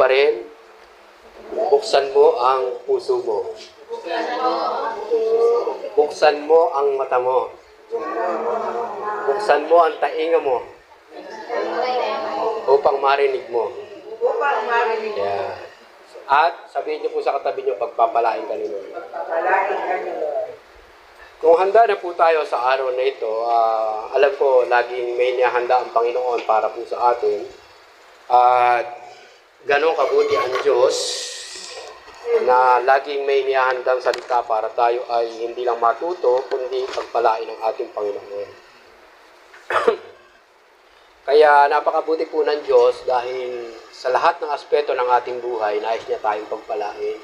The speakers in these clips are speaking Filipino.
pa rin, buksan mo ang puso mo. Buksan mo ang mata mo. Buksan mo ang tainga mo. Upang marinig mo. Yeah. At sabihin niyo po sa katabi niyo, pagpapalain ka ni Lord. Kung handa na po tayo sa araw na ito, alam ko laging may nihanda ang Panginoon para po sa atin. At ganong kabuti ang Diyos na laging may nihahandang salita para tayo ay hindi lang matuto, kundi pagpalain ng ating Panginoon. Kaya napakabuti po ng Diyos dahil sa lahat ng aspeto ng ating buhay, nais niya tayong pagpalain.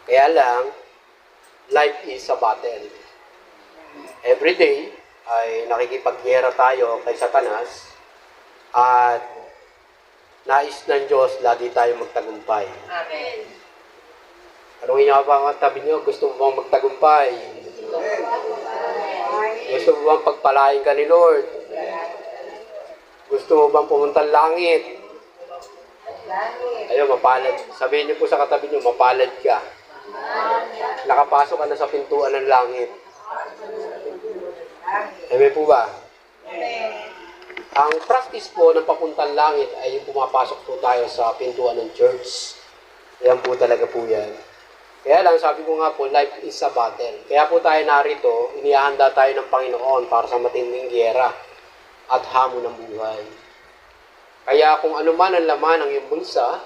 Kaya lang, life is a battle. Every day ay nakikipaggera tayo kay Satanas at nais ng Diyos lagi tayo magtagumpay. Amen. Anong inabang ang tabi niyo? Gusto mo bang magtagumpay? Gusto mo bang pagpalain ka ni Lord? Gusto mo bang pumuntang langit? Ayun, mapalad. Sabihin niyo po sa katabi niyo, mapalad ka. Nakapasok ka na sa pintuan ng langit. Amen po ba? Ang practice po ng papuntang langit ay pumapasok po tayo sa pintuan ng church. Yan po talaga po yan. Kaya lang, sabi ko nga po, life is a battle. Kaya po tayo narito, inihahanda tayo ng Panginoon para sa matinding giyera at hamon ng buhay. Kaya kung ano man ang laman ng iyong bulsa,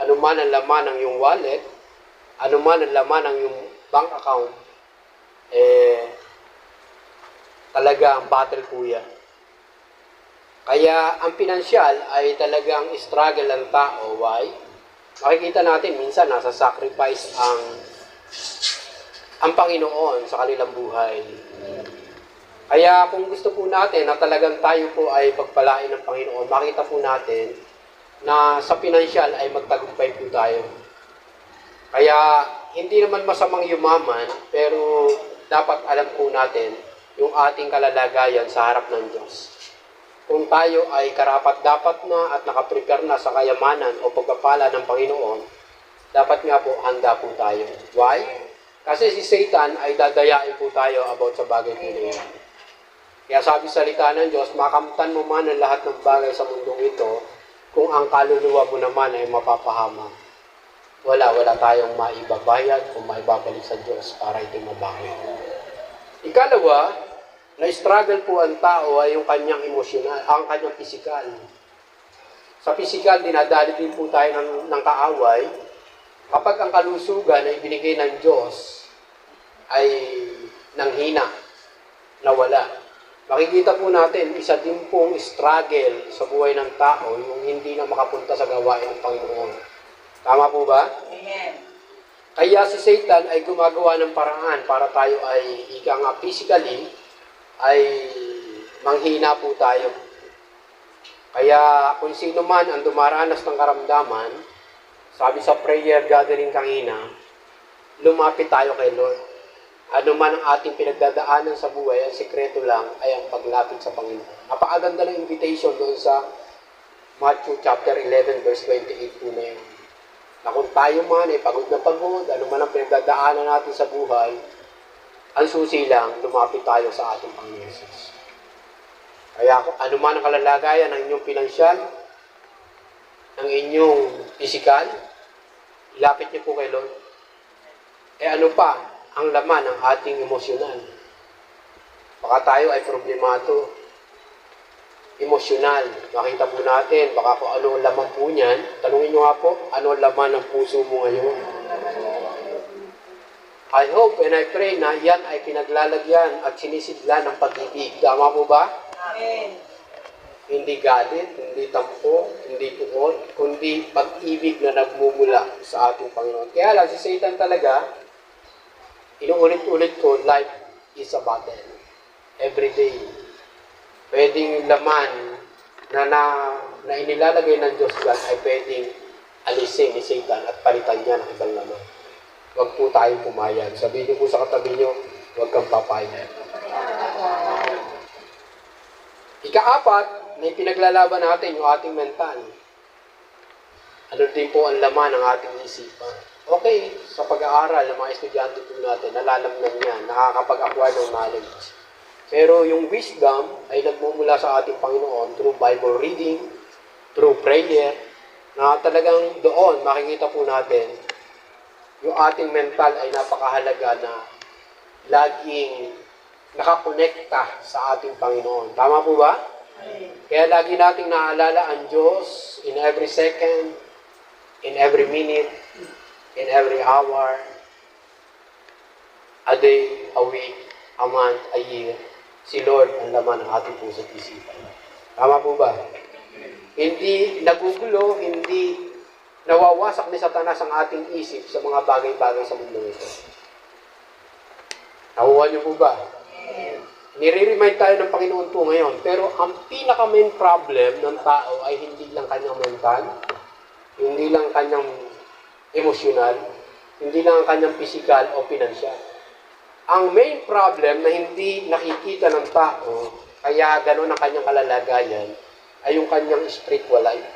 ano man ang laman ng iyong wallet, ano man ang laman ng iyong bank account, talaga ang battle po yan. Kaya ang pinansyal ay talagang struggle ng tao. Why? Makikita natin minsan nasa sacrifice ang Panginoon sa kanilang buhay. Kaya kung gusto po natin na talagang tayo po ay pagpalain ng Panginoon, makita po natin na sa pinansyal ay magtagumpay po tayo. Kaya hindi naman masamang yumaman, pero dapat alam po natin yung ating kalalagayan sa harap ng Diyos. Kung tayo ay karapat-dapat na at nakaprepare na sa kayamanan o pagpapala ng Panginoon, dapat nga po handa po tayo. Why? Kasi si Satan ay dadayain po tayo about sa bagay po na yan. Kaya sabi sa salita ng Diyos, makamtan mo man ang lahat ng bagay sa mundong ito, kung ang kaluluwa mo naman ay mapapahamak. Wala tayong maibabayad o maibabalik sa Diyos para ito mabawi. Ikalawa, na-struggle po ang tao ay yung kanyang emosyonal, ang kanyang pisikal. Sa pisikal, dinadali din po tayo ng kaaway. Kapag ang kalusugan na ibinigay ng Diyos ay nanghina, nawala. Makikita po natin, isa din pong struggle sa buhay ng tao yung hindi na makapunta sa gawain ng Panginoon. Tama po ba? Amen. Kaya si Satan ay gumagawa ng paraan para tayo ay physically ay manghina po tayo. Kaya kung sino man ang dumaranas ng karamdaman, sabi sa prayer gathering kanina, lumapit tayo kay Lord. Ano man ang ating pinagdadaanan sa buhay, ang sikreto lang ay ang paglapit sa Panginoon. Napakaganda ng invitation doon sa Matthew chapter 11 verse 28 po na yun. Na kung tayo man ay pagod na pagod, ano man ang pinagdadaanan natin sa buhay, ang susi lang, lumapit tayo sa ating Panginoon Jesus. Kaya ano man ang kalalagayan ng inyong pinansyal, ng inyong pisikal, ilapit niyo po kay Lord. Ano pa ang laman ng ating emosyonal? Baka tayo ay problemado, emosyonal. Makita po natin, baka kung ano ang laman po niyan, tanungin nyo nga po, ano ang laman ng puso mo ngayon? I hope and I pray na yan ay pinaglalagyan at sinisidlan ng pag-ibig. Tama po ba? Amen. Hindi galit, hindi tampo, hindi tuon, kundi pag-ibig na nagmumula sa ating Panginoon. Kaya lang, si Satan talaga, inuulit-ulit ko, life is a battle. Every day. Pwedeng laman na inilalagay ng Diyos God ay pwedeng alisin ni Satan at palitan niya ng ibang laman. Huwag po tayong pumayag. Sabihin niyo po sa katabi niyo, huwag kang papayag. Ika-apat, na ipinaglalaban natin yung ating mental. Ano din po ang laman ng ating isipan. Okay, sa pag-aaral ng mga estudyante po natin, nalalamnan niya, nakakapag-acquire ng knowledge. Pero yung wisdom ay nagmumula sa ating Panginoon through Bible reading, through prayer, na talagang doon makikita po natin yung ating mental ay napakahalaga na laging nakakonekta sa ating Panginoon. Tama po ba? Kaya lagi nating naalala ang Diyos in every second, in every minute, in every hour, a day, a week, a month, a year. Si Lord ang laman ng ating puso't isipan. Tama po ba? Hindi nagugulo, hindi nawawasak ni Satanas ang ating isip sa mga bagay-bagay sa mundo ito. Nakuha niyo po ba? Nire-remind tayo ng Panginoon po ngayon, pero ang pinaka-main problem ng tao ay hindi lang kanyang mental, hindi lang kanyang emosyonal, hindi lang ang kanyang physical o pinansyal. Ang main problem na hindi nakikita ng tao, kaya gano'n ang kanyang kalalagayan, ay yung kanyang spiritual life.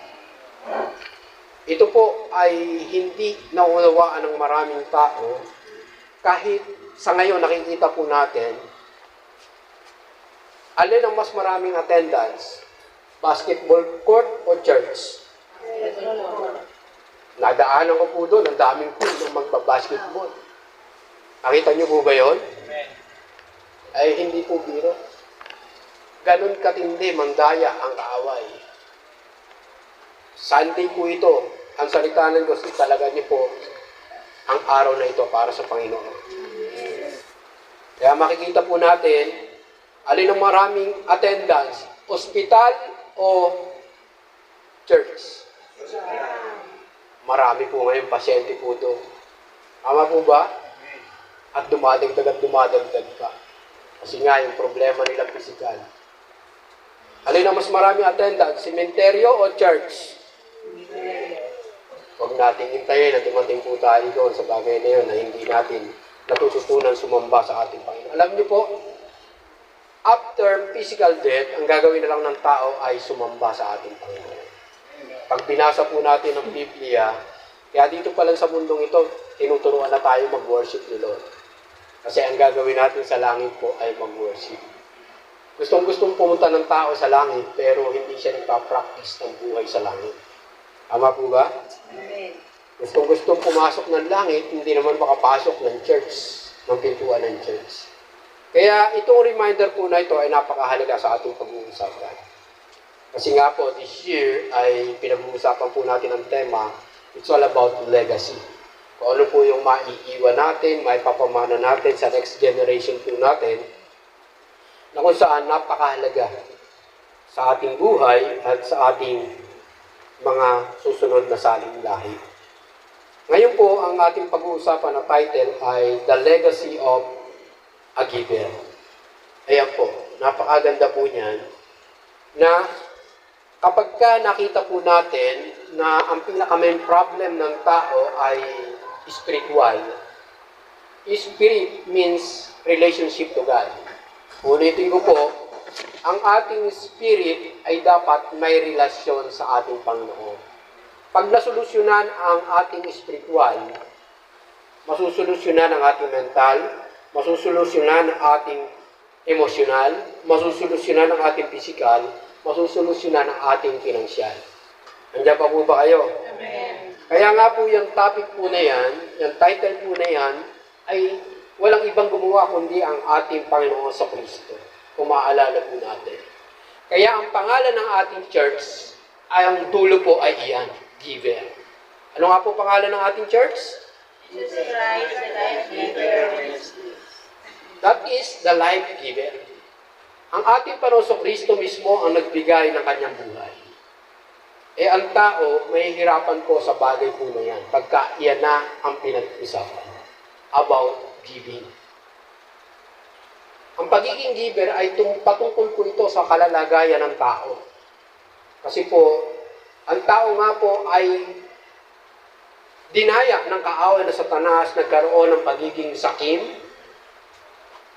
Ito po ay hindi naunawaan ng maraming tao, kahit sa ngayon nakikita po natin, alin ang mas maraming attendance? Basketball court o church? Nadaanan ko po doon, ang daming pool ng magpa-basketball. Nakita niyo po ba yun? Ay hindi po biro. Ganon katindi, mandaya ang kaaway. Sunday po ito. Ang salita ng Diyos, talaga niyo po ang araw na ito para sa Panginoon. Kaya makikita po natin, alin ang maraming attendance? Hospital o church? Marami po ngayon pasyente po ito. Tama po ba? At dumadagdag pa. Kasi nga, yung problema nila physical. Alin ang mas maraming attendance? Sementeryo o church? Huwag natin hintayin na dumating po tayo doon sa bagay na yun na hindi natin natututunan sumamba sa ating Panginoon. Alam niyo po, after physical death, ang gagawin na lang ng tao ay sumamba sa ating Panginoon. Pag binasa po natin ang Biblia, kaya dito pa lang sa mundong ito, tinuturuan na tayo mag-worship ni Lord. Kasi ang gagawin natin sa langit po ay mag-worship. Gustong-gustong pumunta ng tao sa langit, pero hindi siya nagpa-practice ng buhay sa langit. Tama po ba? Amen. Gustong-gustong pumasok ng langit, hindi naman makapasok ng church, ng pintuan ng church. Kaya itong reminder po na ito ay napakahalaga sa ating pag-uusapan. Kasi nga po, this year ay pinag-uusapan po natin ang tema, it's all about legacy. Kung ano po yung maiiwan natin, maipapamana natin sa next generation po natin, na kung saan napakahalaga sa ating buhay at sa ating mga susunod na saling lahi. Ngayon po, ang ating pag-uusapan na title ay The Legacy of a Giver. Ayan po, napakaganda po niyan na kapag ka nakita po natin na ang pinaka-main problem ng tao ay spiritual. Spirit means relationship to God. Ulitin ko po, ang ating spirit ay dapat may relasyon sa ating Panginoon. Pag nasolusyonan ang ating spiritual, masusolusyonan ang ating mental, masusolusyonan ang ating emosyonal, masusolusyonan ang ating physical, masusolusyonan ang ating pinansyal. Andiyan pa po ba kayo? Amen. Kaya nga po yung topic po na yan, yung title po na yan, ay walang ibang gumawa kundi ang ating Panginoon sa Kristo. Kung maaalala po natin. Kaya ang pangalan ng ating church, ay ang dulo po ay iyan, Giver. Ano nga po pangalan ng ating church? Jesus Christ, the life giver. That is the life giver. Ang ating Panginoon sa Kristo mismo ang nagbigay ng kanyang buhay. Ang tao, may hirapan po sa bagay po na yan, pagka iyan na ang pinag-usapan about giving. Ang pagiging giver ay patungkol po ito sa kalalagayan ng tao. Kasi po, ang tao nga po ay dinaya ng kaaway na Satanas, nagkaroon ng pagiging sakim,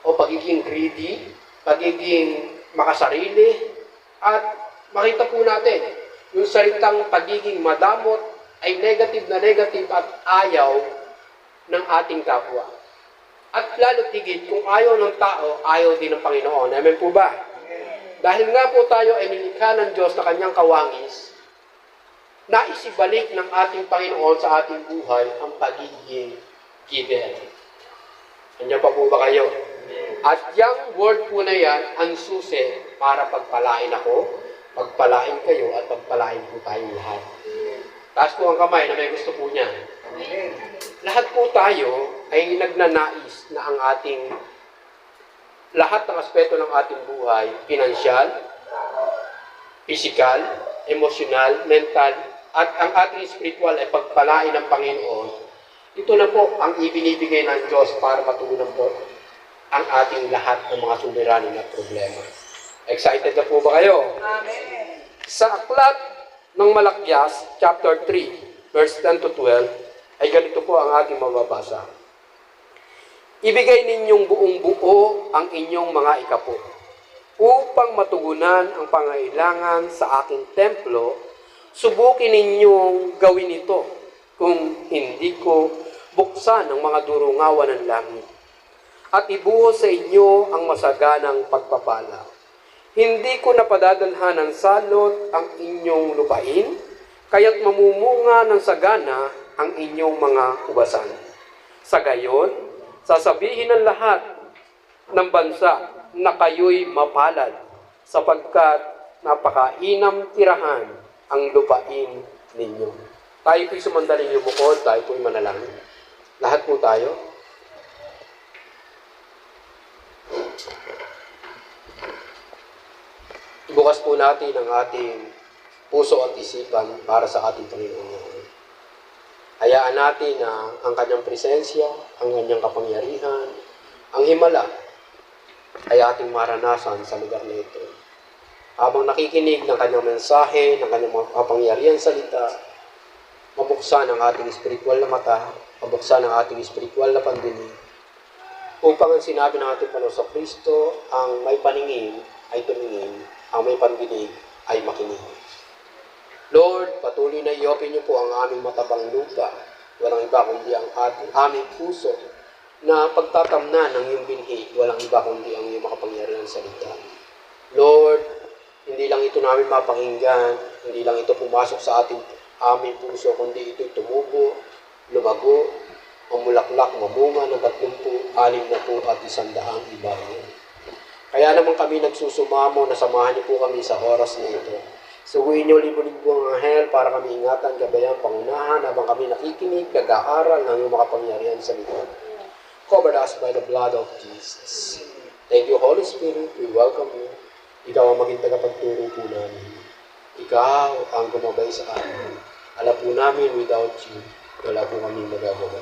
o pagiging greedy, pagiging makasarili, at makita po natin, yung salitang pagiging madamot, ay negative na negative at ayaw ng ating kapwa. At lalo tigit, kung ayaw ng tao, ayaw din ng Panginoon. Amen po ba? Dahil nga po tayo ay nilikha ng Diyos na kanyang kawangis, naisibalik ng ating Panginoon sa ating buhay ang pagiging giver. Nandiyan pa po ba kayo? At yung word po na yan, ang susi para pagpalain ako, pagpalain kayo, at pagpalain po tayong lahat. Taas po ang kamay na may gusto po niyan. Lahat po tayo ay nagnanais na ang ating lahat ng aspeto ng ating buhay, pinansyal, physical, emosyonal, mental, at ang ating spiritual ay pagpalain ng Panginoon. Ito na po ang ibinibigay ng Diyos para matugunan po ang ating lahat ng mga suliranin at problema. Excited na po ba kayo? Amen. Sa aklat ng Malakyas, chapter 3, verse 10 to 12, ay ganito po ang ating mababasa. Ibigay ninyong buong buo ang inyong mga ikapo, upang matugunan ang pangailangan sa aking templo. Subukin ninyong gawin ito, kung hindi ko buksan ang mga durungawan ng langit, at ibuhos sa inyo ang masaganang pagpapala. Hindi ko napadadalhan ng salot ang inyong lupain, kaya't mamumunga ng sagana ang inyong mga ubasan. Sa gayon, sasabihin ng lahat ng bansa na kayo'y mapalad, sapagkat napakainam tirahan ang lupain ninyo. Tayo po'y sumandaling lumukod, tayo po'y manalangin. Lahat po tayo. Ibukas po natin ang ating puso at isipan para sa ating Panginoon. Hayaan natin na ang kanyang presensya, ang kanyang kapangyarihan, ang himala ay ating maranasan sa lugar na ito. Habang nakikinig ng kanyang mensahe, ng kanyang kapangyarihan salita, mabuksan ang ating spiritual na mata, mabuksan ang ating spiritual na pandinig, upang ang sinabi ng ating Panginoon Kristo, ang may paningin ay tumingin, ang may pandinig ay makinig. Lord, patuloy na i-open niyo po ang aming matabang lupa. Walang iba kundi ang aming puso na pagtatamnan ng iyong binhi. Walang iba kundi ang iyong makapangyarihan salita. Lord, hindi lang ito namin mapakinggan, hindi lang ito pumasok sa aming puso, kundi ito'y tumubo, lumago, mamulaklak, mamunga ng 30, 60 at 100 ibayan. Kaya naman kami nagsusumamo na samahan niyo po kami sa oras na ito. Suguin niyo libo-libo ang anghel para kami ingatan, gabayan, pangunahan habang kami nakikinig, nag-aaral ng iyong makapangyarihan sa likod. Cover us by the blood of Jesus. Thank you, Holy Spirit. We welcome you. Ikaw ang maging tagapagturo po namin. Ikaw ang gumabay sa amin. Alam po namin, without you, wala po kami magagawa.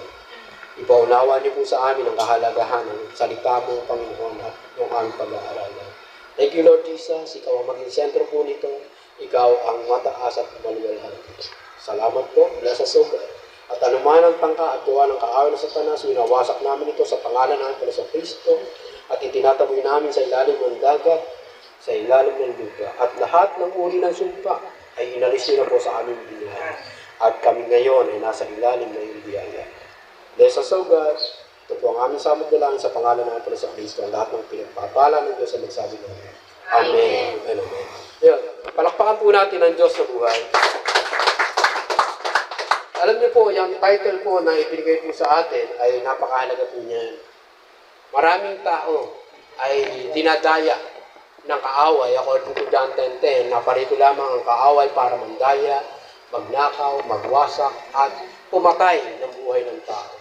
Ipaunawa niyo po sa amin ang kahalagahan ng salita mo, Panginoon, at yung aming pag-aaralan. Thank you, Lord Jesus. Ikaw ang maging sentro po nito. Ikaw ang mataas at maluwalhati. Salamat po. Bless us, O God. At anuman ang tangka at gawa ng kaaway ng Satanas, winawasak namin ito sa pangalan ng Panginoon Kristo at itinataboy namin sa ilalim ng dagat, sa ilalim ng lupa. At lahat ng uri ng sumpa ay inalis niyo na po sa aming buhay. At kami ngayon ay nasa ilalim ng iyong biyaya. Bless us, O God. Ito po ang aming samot na lang sa pangalan ng Panginoon Kristo. Ang lahat ng pinagpapala ng Diyos ay magsabi namin. Amen. Amen. Ayan. Palakpakan po natin ang Diyos sa buhay. Alam niyo po, yung title po na ibigay po sa atin ay napakahalaga po niyan. Maraming tao ay dinadaya ng kaaway. According to John 10:10, naparito lamang ang kaaway para mandaya, magnakaw, magwasak, at pumatay ng buhay ng tao.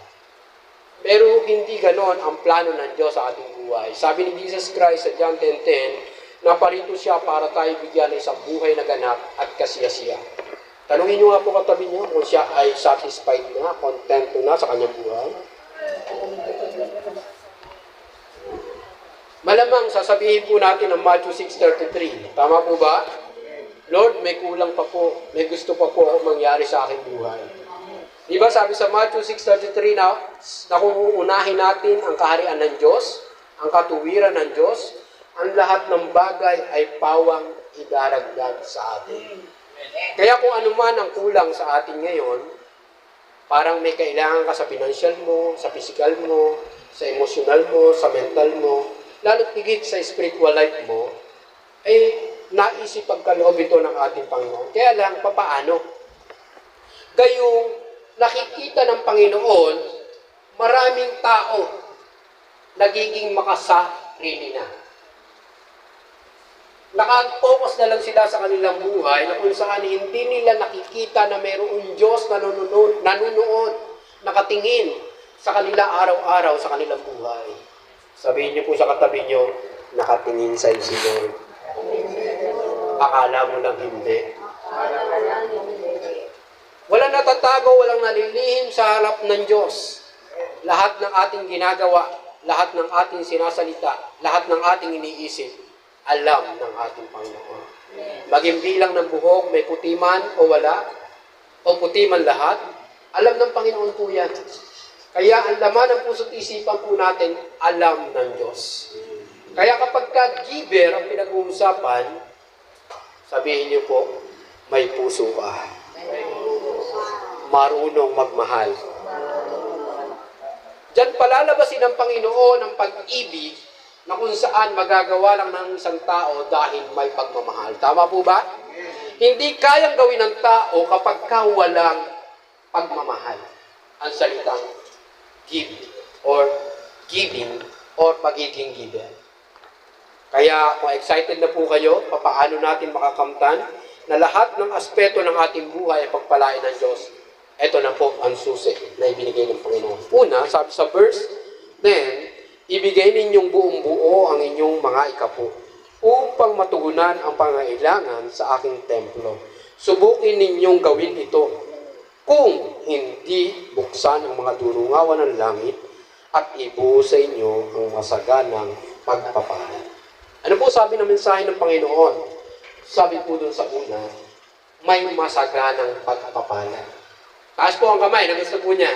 Pero hindi ganon ang plano ng Diyos sa ating buhay. Sabi ni Jesus Christ sa John 10:10, naparito siya para tayo bigyan ng isang buhay na ganap at kasiyasiya. Tanungin niyo nga po katabi niyo kung siya ay satisfied na, contento na sa kanyang buhay. Malamang sasabihin po natin ang Matthew 6:33. Tama po ba? Lord, may kulang pa po. May gusto pa po ako mangyari sa aking buhay. Di ba sabi sa Matthew 6:33 na kung uunahin natin ang kaharian ng Diyos, ang katuwiran ng Diyos, ang lahat ng bagay ay pawang idaragdag sa atin. Kaya kung ano man ang kulang sa atin ngayon, parang may kailangan ka sa financial mo, sa physical mo, sa emotional mo, sa mental mo, lalo't higit sa spiritual life mo, ay naisip pagkaloob ito ng ating Panginoon. Kaya lang, papaano? Gayong nakikita ng Panginoon, maraming tao nagiging makasarili na. Nakafocus na lang sila sa kanilang buhay na kung saan hindi nila nakikita na mayroong Diyos na nanunood, nakatingin sa kanila araw-araw sa kanilang buhay. Sabihin niyo po sa katabi niyo, nakatingin sa si Lord. Akala mo lang hindi. Walang natatago, walang nalilihim sa harap ng Diyos. Lahat ng ating ginagawa, lahat ng ating sinasalita, lahat ng ating iniisip, alam ng ating Panginoon. Maging bilang ng buhok, may puti man o wala, o puti man lahat, alam ng Panginoon po yan. Kaya ang laman ng puso't isipan po natin, alam ng Diyos. Kaya kapag ka-giver ang pinag-uusapan, sabihin niyo po, may puso ka. Marunong magmahal. Diyan palalabasin ng Panginoon ang pag-ibig na kung saan magagawa lang ng isang tao dahil may pagmamahal. Tama po ba? Hindi kayang gawin ng tao kapag walang pagmamahal. Ang salitang give or giving or pagiging giver. Kaya kung excited na po kayo, paano natin makakamtan na lahat ng aspeto ng ating buhay ay pagpalain ng Diyos. Ito na po ang susi na ibinigay ng Panginoon. Una, sabi sa verse 10, ibigay ninyong buong buo ang inyong mga ikapo upang matugunan ang pangailangan sa aking templo. Subukin ninyong gawin ito kung hindi buksan ang mga durungawan ng langit at ibuo sa inyo ang masaganang pagpapala. Ano po sabi ng mensahe ng Panginoon? Sabi po dun sa una, may masaganang pagpapala. Taas po ang kamay, gusto po niyan.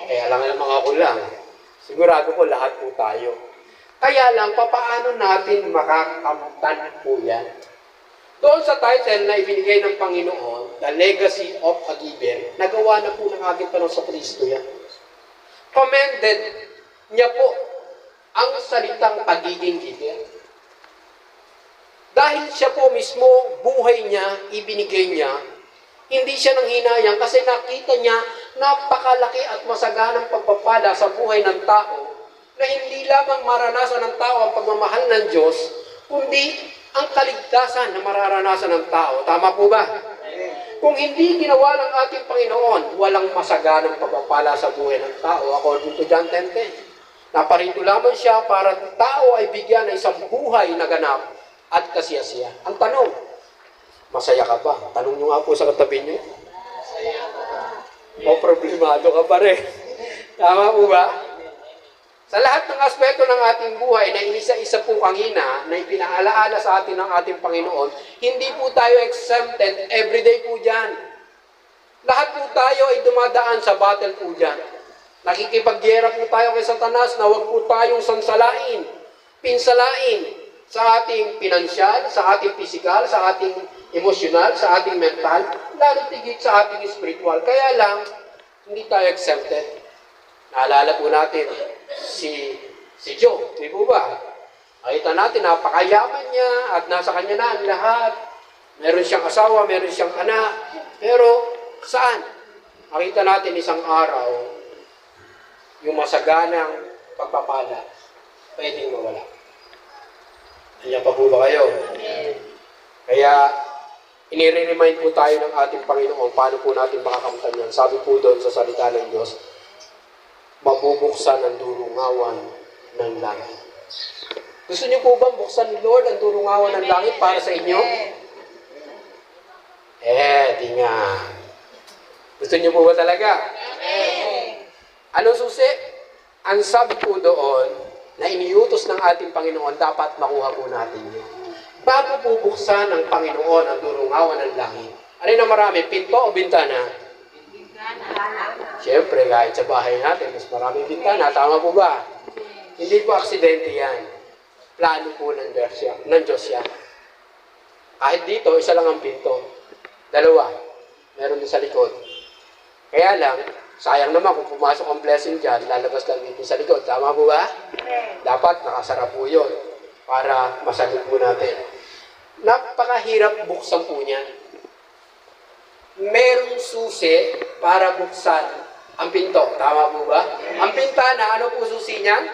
Kaya lang mga kulang. Sigurado ko lahat po tayo. Kaya lang, papaano natin makakamtan po yan? Doon sa title na ibinigay ng Panginoon, The Legacy of a Giver, nagawa na po ng ating Panginoon sa Kristo yan. Commended niya po ang salitang pagiging giver. Dahil siya po mismo, buhay niya, ibinigay niya, hindi siya nang hinayang kasi nakita niya napakalaki at masaganang pagpapala sa buhay ng tao na hindi lamang maranasan ng tao ang pagmamahal ng Diyos, kundi ang kaligtasan na mararanasan ng tao. Tama po ba? Kung hindi ginawa ng ating Panginoon, walang masaganang pagpapala sa buhay ng tao according to John 10:10. Naparito lamang siya para ang tao ay bigyan ng isang buhay na ganap at kasiyasiya. Ang tanong, masaya ka ba? Tanong nyo nga po sa katabi nyo. Masaya ka ba? O problemado ka pa rin. Tama po ba? Sa lahat ng aspeto ng ating buhay na inisa-isa po kanina na ipinaalaala sa atin ng ating Panginoon, hindi po tayo exempted everyday po dyan. Lahat po tayo ay dumadaan sa battle po dyan. Nakikipagyera po tayo kay Satanas na huwag po tayong sansalain, pinsalain sa ating pinansyal, sa ating pisikal, sa ating emosyonal, sa ating mental, lalo tigit sa ating spiritual. Kaya lang, hindi tayo exempted. Naalala po natin, si Job, di po ba? Nakita natin, napakayaman niya at nasa kanya na ang lahat. Meron siyang asawa, meron siyang anak. Pero, saan? Nakita natin isang araw, yung masaganang pagpapala, pwedeng mawala. Kanya pa po ba kayo? Kaya, inire-remind po tayo ng ating Panginoon paano po natin makakamtan yan. Sabi po doon sa salita ng Diyos, mabubuksan ang durungawan ng langit. Gusto niyo po bang buksan ni Lord ang durungawan ng langit para sa inyo? Di nga. Gusto niyo po ba talaga? Anong susi? Ang sabi po doon, na iniutos ng ating Panginoon, dapat makuha po natin yun. Bago po buksan ng Panginoon ang durungawan ng langit. Ano na marami? Pinto o bintana? Siyempre, kahit sa bahay natin, mas maraming bintana. Tama po ba? Hindi po aksidente yan. Plano po ng Diyos yan. Kahit dito, isa lang ang pinto. Dalawa. Meron din sa likod. Kaya lang, sayang naman kung pumasok ang blessing dyan, lalabas lang dito sa likod. Tama po ba? Dapat nakasara po yun para masagot po natin. Napakahirap buksan po niyan. Merong susi para buksan ang pinto. Tama po ba? Ang pintana, ano po susi niyan?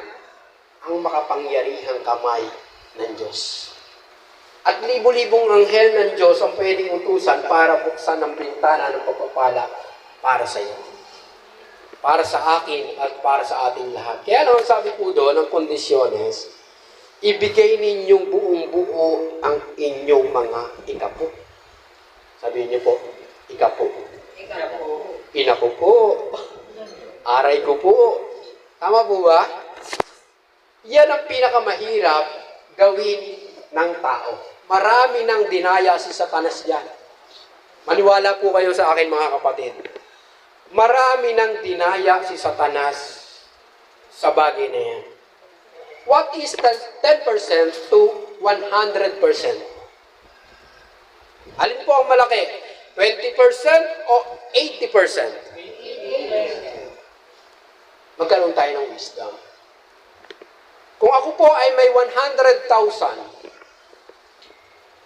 Ang makapangyarihang kamay ng Diyos. At libo-libong anghel ng Diyos ang pwedeng utusan para buksan ang bintana ng pagpapala para sa iyo. Para sa akin at para sa ating lahat. Kaya naman sabi po doon, ang kondisyones, ibigay ninyong buong-buo ang inyong mga ikapo. Sabihin niyo po, ikapo. Ina ko po. Aray ko po. Tama po ba? Yan ang pinakamahirap gawin ng tao. Marami nang dinaya si Satanas yan. Maniwala po kayo sa akin mga kapatid. Marami nang dinaya si Satanas sa bagay na yan. What is the 10% to 100%? Alin po ang malaki? 20% o 80%? Magkaroon tayo ng wisdom. Kung ako po ay may 100,000,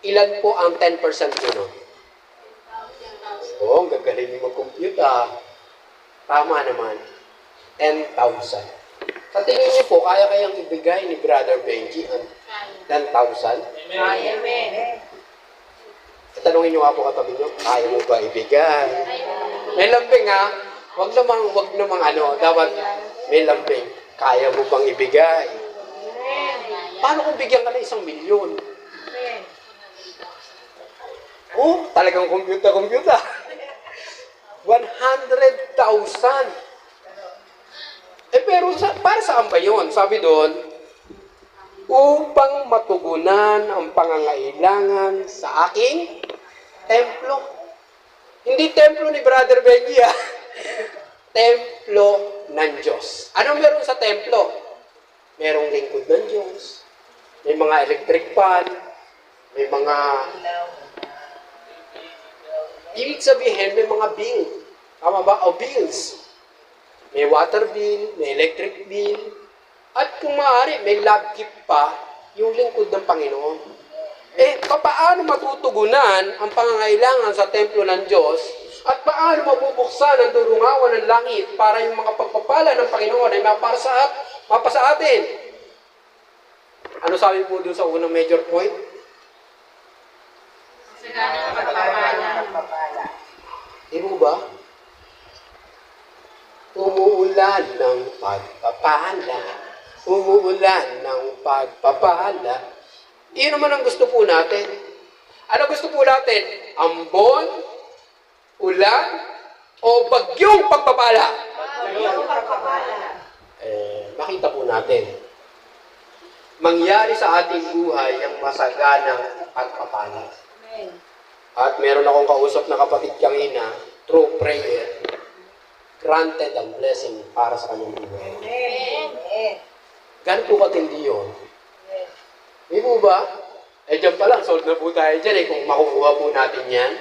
ilan po ang 10% ko nun? Oo, ang gagaling yung mag-computer. Tama naman. 10,000. Sa tingin niyo po, kaya kayang ibigay ni Brother Benji ang 10,000? Amen. Tanungin niyo nga po katabi niyo, kaya mo ba ibigay? May lambing ha? Wag namang dapat may lambing. Kaya mo bang ibigay? Paano kung bigyan ka ng 1,000,000? Oh, talagang computer. 100,000. Pero para saan ba yun? Sabi doon, upang matugunan ang pangangailangan sa aking templo. Hindi templo ni Brother Benji, ha? Templo ng Diyos. Anong meron sa templo? Merong lingkod ng Diyos. May mga electric fan. May mga... Ibig sabihin, may mga bill. Tama ba? O bills. May water bill, may electric bill. At kung maaari, may love gift pa yung lingkod ng Panginoon. Paano matutugunan ang pangangailangan sa templo ng Diyos at paano mabubuksan ang durungawan ng langit para yung mga pagpapala ng Panginoon ay mapasa atin? Ano sabi po doon sa unang major point? Di mo ba? Umuulan ng pagpapala. Umuulan ng pagpapala. Iyon naman ang gusto po natin. Ano gusto po natin? Ambon, ulan, o bagyong pagpapala? Makita po natin. Mangyari sa ating buhay ang masaganang pagpapala. At meron akong kausap na kapatid kanina, through prayer, granted ang blessing para sa kanyang buhay. Ganun po katindi yun. Di po ba? Dyan pa lang, sold na po tayo dyan kung makukuha po natin yan.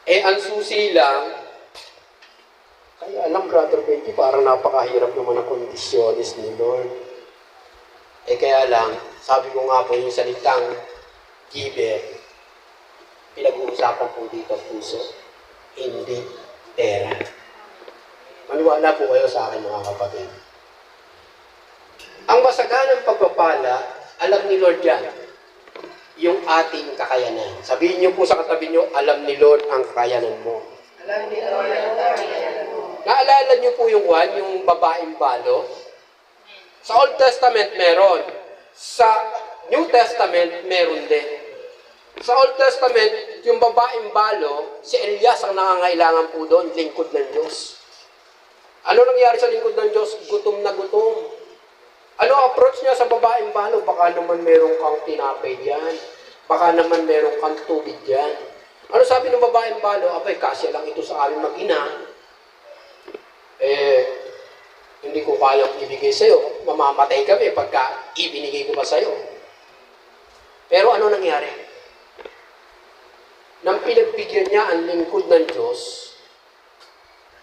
Ang susi lang, kaya alam, Brother Benji, parang napakahirap naman ang kondisyones ni Lord. Kaya lang, sabi ko nga po yung salitang giver, pinag-uusapan po dito puso, hindi pera. Maniwala po kayo sa akin mga kapatid. Ang masaganang pagpapala, alam ni Lord yan, yung ating kakayanan. Sabihin niyo po sa katabi niyo, alam ni Lord ang kakayanan mo. Alam ni Lord ang kakayanan mo. Naalala niyo po yung babaeng balo? Sa Old Testament meron. Sa New Testament meron din. Sa Old Testament, yung babaeng balo, si Elias ang nangangailangan po doon, lingkod ng Diyos. Ano nangyari sa lingkod ng Diyos? Gutom na gutom. Ano approach niya sa babaeng balo? Baka naman meron kang tinapay diyan. Baka naman meron kang tubig diyan. Ano sabi ng babaeng balo? Abay, kasya lang ito sa aming mag-ina. Hindi ko kayang ibigay sa'yo. Mamamatay kami pagka ibinigay ko pa sa'yo. Pero ano nangyari? nang pinagbigyan niya ang lingkod ng Diyos,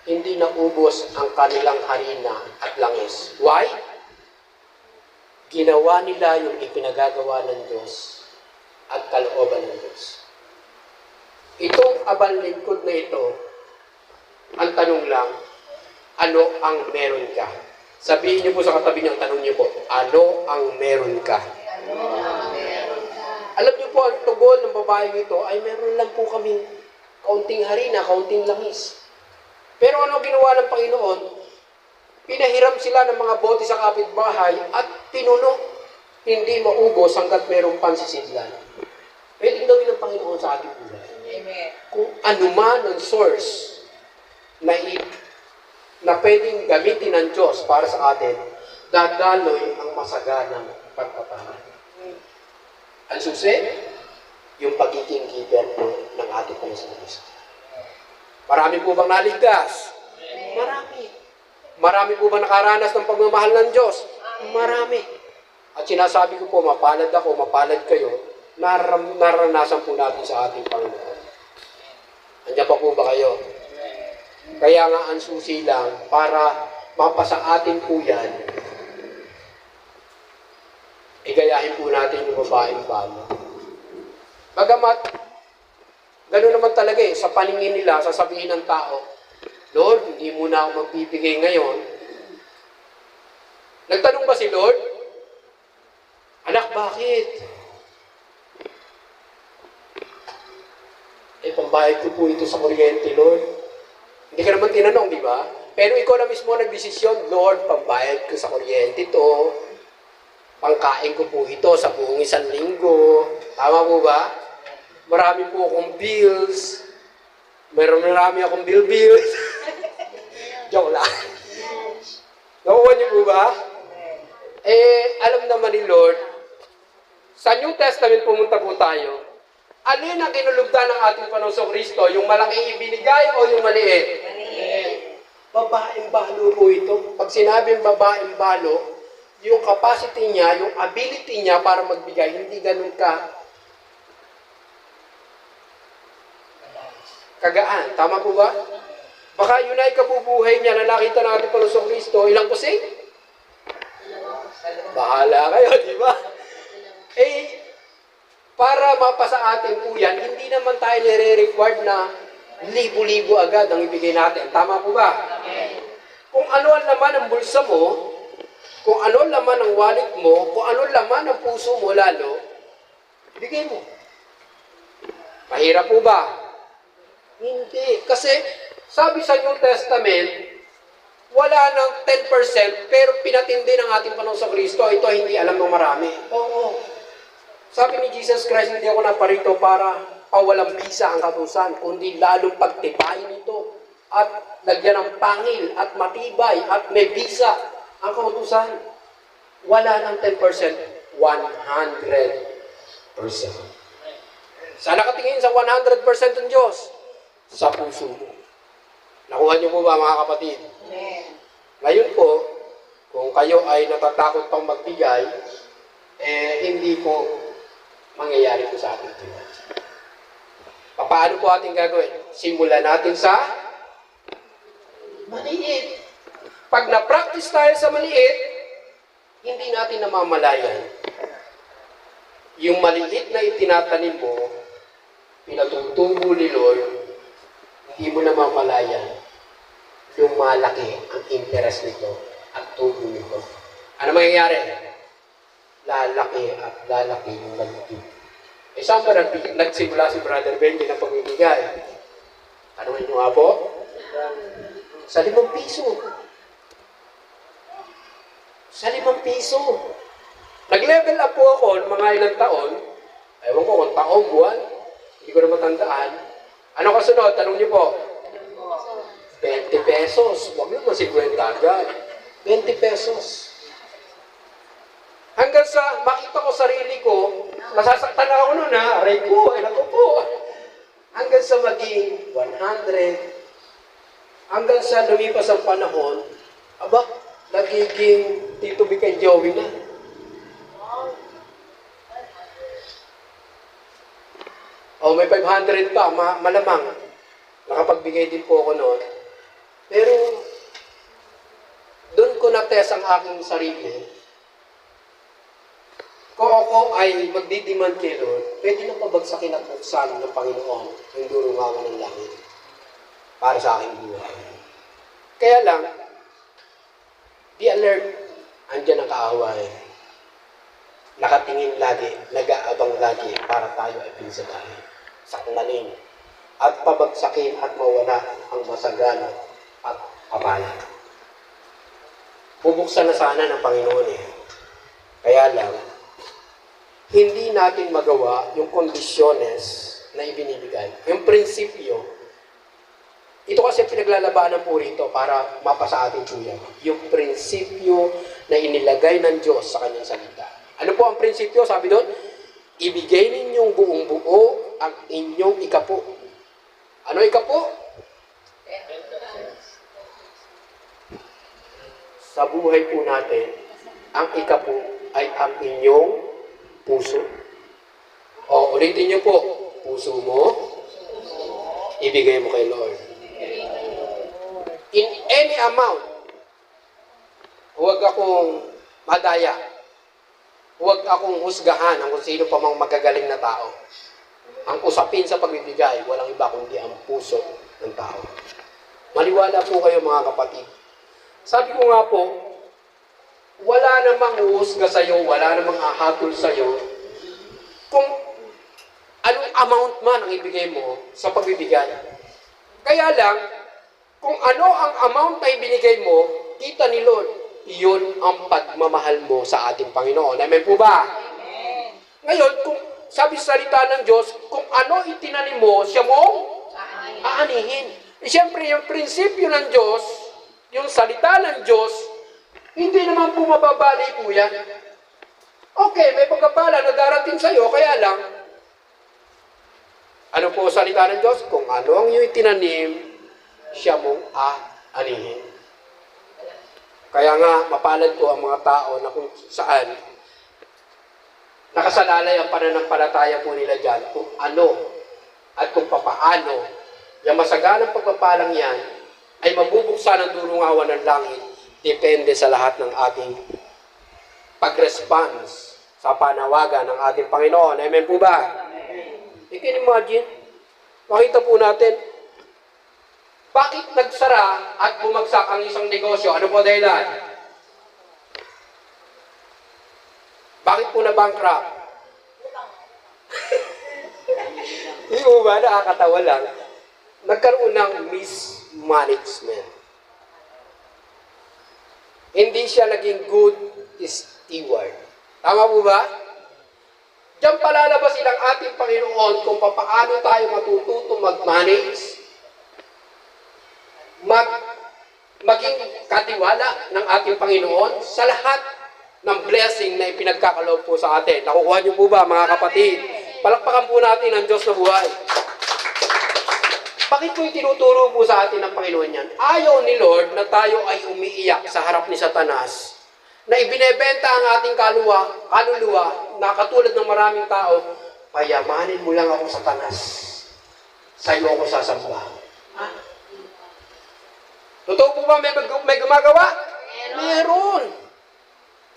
hindi naubos ang kanilang harina at langis. Why? Ginawa nila yung ipinagagawa ng Diyos at kalooban ng Diyos. Itong abal lingkod na ito, ang tanong lang, ano ang meron ka? Sabihin niyo po sa katabi niyo, ang tanong niyo po, ano ang meron ka? Alam niyo po, ang tugon ng babaeng ito ay meron lang po kaming kaunting harina, kaunting langis. Pero ano ginawa ng Panginoon? Pinahiram sila ng mga bote sa kapitbahay at pinuno. Hindi maubos hanggat merong pansisidlan. Pwedeng gawin ng Panginoon sa ating buhay. Amen. Kung ano man ang source na pwedeng gamitin ng Diyos para sa atin, dadaloy ang masaganang pagpapahal. Ang susi, yung pagiging giver po ng ating Panginoon. Marami po bang naligtas? Marami. Marami po bang nakaranas ng pagmamahal ng Diyos? Marami. At sinasabi ko po, mapalad ako, mapalad kayo, naranasan po natin sa ating Panginoon. Andiyan pa po ba kayo? Kaya nga ang susi lang, para mapasa atin po yan, igayahin po natin yung babaeng balo. Bagamat, gano'n naman talaga sa paningin nila, sasabihin ng tao, Lord, hindi mo na ako magbibigay ngayon. Nagtanong ba si Lord? Anak, bakit? Pambayad ko po ito sa kuryente, Lord. Hindi ka naman tinanong, di ba? Pero ikaw na mismo nagdesisyon, Lord, pambayad ko sa kuryente ito. Pangkain ko po ito sa buong isang linggo. Tama po ba? Marami po akong bills. Marami akong bills. Joke lang. Nakuha niyo po ba? Alam naman ni Lord, sa New Testament pumunta po tayo. Alin ang kinulugdan ng ating Panginoong Kristo? Yung malaking ibinigay o yung maliit? Maliit. Babaeng balo po ito. Pag sinabing babaeng balo, yung capacity niya, yung ability niya para magbigay, hindi ganun kagaan. Tama po ba? Baka yun ay kabubuhay niya na nakita natin Panginoong Kristo. Ilang kusing? Bahala kayo, di ba? Para mapasa atin po yan, hindi naman tayo nire-required na libo-libo agad ang ibigay natin. Tama po ba? Kung ano ang laman ng bulsa mo, kung ano ang laman ng wallet mo, kung ano ang laman ng puso mo lalo, bigay mo. Mahirap po ba? Hindi. Kasi sabi sa New Testament, wala ng 10% pero pinatindi ng ating Panginoong Kristo, ito hindi alam ng marami. Oo. Sabi ni Jesus Christ, hindi ako naparito para pawalang bisa ang katusan, kundi lalong pagtibayin ito at lagyan ng pangil at matibay at may bisa ang kautusan. Wala ng 10%, 100%. Saan nakatingin sa 100% ng Diyos? Sa puso mo. Nakuha niyo po ba mga kapatid? Amen. Ngayon po, kung kayo ay natatakot pang magbigay, hindi po mangyayari po sa ating buhay. Paano po ating gagawin? Simulan natin sa maliit. Pag na-practice tayo sa maliit, hindi natin namamalayan. Yung maliit na itinatanim mo, pinatutubo ni Lord, hindi mo namamalayan yung malaki ang interest nito at tubo nito. Ano mangyayari? Lalaki at lalaki yung lalaki. Saan ba nagsimula si Brother Benji na pagbibigay? Ano nga nga po? Sa 5 piso. Sa 5 piso. Nag-level up po ako ng mga ilang taon. Ewan ko kung taon, buwan. Hindi ko na matandaan. Ano kasunod? Tanong niyo po. 20 pesos. Huwag naman 50 agad. 20 pesos. Hanggang sa makita ko sarili ko, nasasaktan ako noon ha, aray ko, ay naku po. Hanggang sa maging 100, hanggang sa lumipas ang panahon, aba, nagiging Tito B kay Joey na. O may 500 pa, malamang. Nakapagbigay din po ako noon. Pero, doon ko na-test ang aking sarili. Kung ako ay magdidiman kay Lord, pwede na pabagsakin at buksan ng Panginoon ang durungawan ng langit para sa aking buhay. Kaya lang, be alert. Andiyan ang kaaway. Nakatingin lagi, nag-aabang lagi para tayo ay pinsalahin, sakmalin, at pabagsakin at mawala ang masagana at kabala. Bubuksan na sana ng Panginoon eh. Kaya lang, hindi natin magawa yung kondisyones na ibinibigay. Yung prinsipyo, ito kasi pinaglalabanan po rito para mapasa ating tuya. Yung prinsipyo na inilagay ng Diyos sa kanyang salita. Ano po ang prinsipyo? Sabi doon, ibigay ninyong buong buo ang inyong ikapo. Ano ikapo? Sa buhay po natin, ang ikapo ay ang inyong puso. O, ulitin niyo po, puso mo, ibigay mo kay Lord. In any amount, huwag akong madaya. Huwag akong husgahan ang kung sino pa mang magagaling na tao. Ang usapin sa pagbibigay, walang iba kundi ang puso ng tao. Maniwala po kayo mga kapatid. Sabi ko nga po, wala namang uhusga sa'yo, wala namang ahatol sa'yo kung anong amount man ang ibigay mo sa pagbibigay. Kaya lang, kung ano ang amount na ibinigay mo, kita ni Lord, iyon ang pagmamahal mo sa ating Panginoon. Amen po ba? Amen. Ngayon, kung sabi sa salita ng Diyos, kung ano itinanim mo, siya mo aanihin. Siyempre, yung prinsipyo ng Diyos, yung salita ng Diyos, hindi naman po mababali po yan. Okay, may pagkapala na darating sa'yo, kaya lang, ano po salita ng Diyos? Kung ano ang iyong itinanim, siya mong aanihin. Kaya nga, mapalad po ang mga tao na kung saan nakasalalay ang pananampalataya po nila dyan kung ano at kung papaano yung masaganang pagpapalang yan ay mabubuksan ang durungawan ng langit depende sa lahat ng ating pag-response sa panawagan ng ating Panginoon. Amen po ba? You can imagine, makita po natin, bakit nagsara at bumagsak ang isang negosyo? Ano po dahilan? Bakit po na-bankrupt? Hindi mo ba, nakakatawa lang. Nagkaroon ng mismanagement. Hindi siya naging good steward. Tama po ba? Diyan palalabas ilang ating Panginoon kung paano tayo matututo mag-manage, maging katiwala ng ating Panginoon sa lahat ng blessing na ipinagkakaloob po sa atin. Nakukuha niyo po ba, mga kapatid? Palakpakan po natin ang Diyos na buhay. Bakit po itinuturo po sa atin ng Panginoon yan? Ayaw ni Lord na tayo ay umiiyak sa harap ni Satanas, na ibinebenta ang ating kaluluwa na katulad ng maraming tao, payamanin mo lang ako, Satanas. Sa'yo ako sasamba. Totoo po ba may gumagawa? Meron.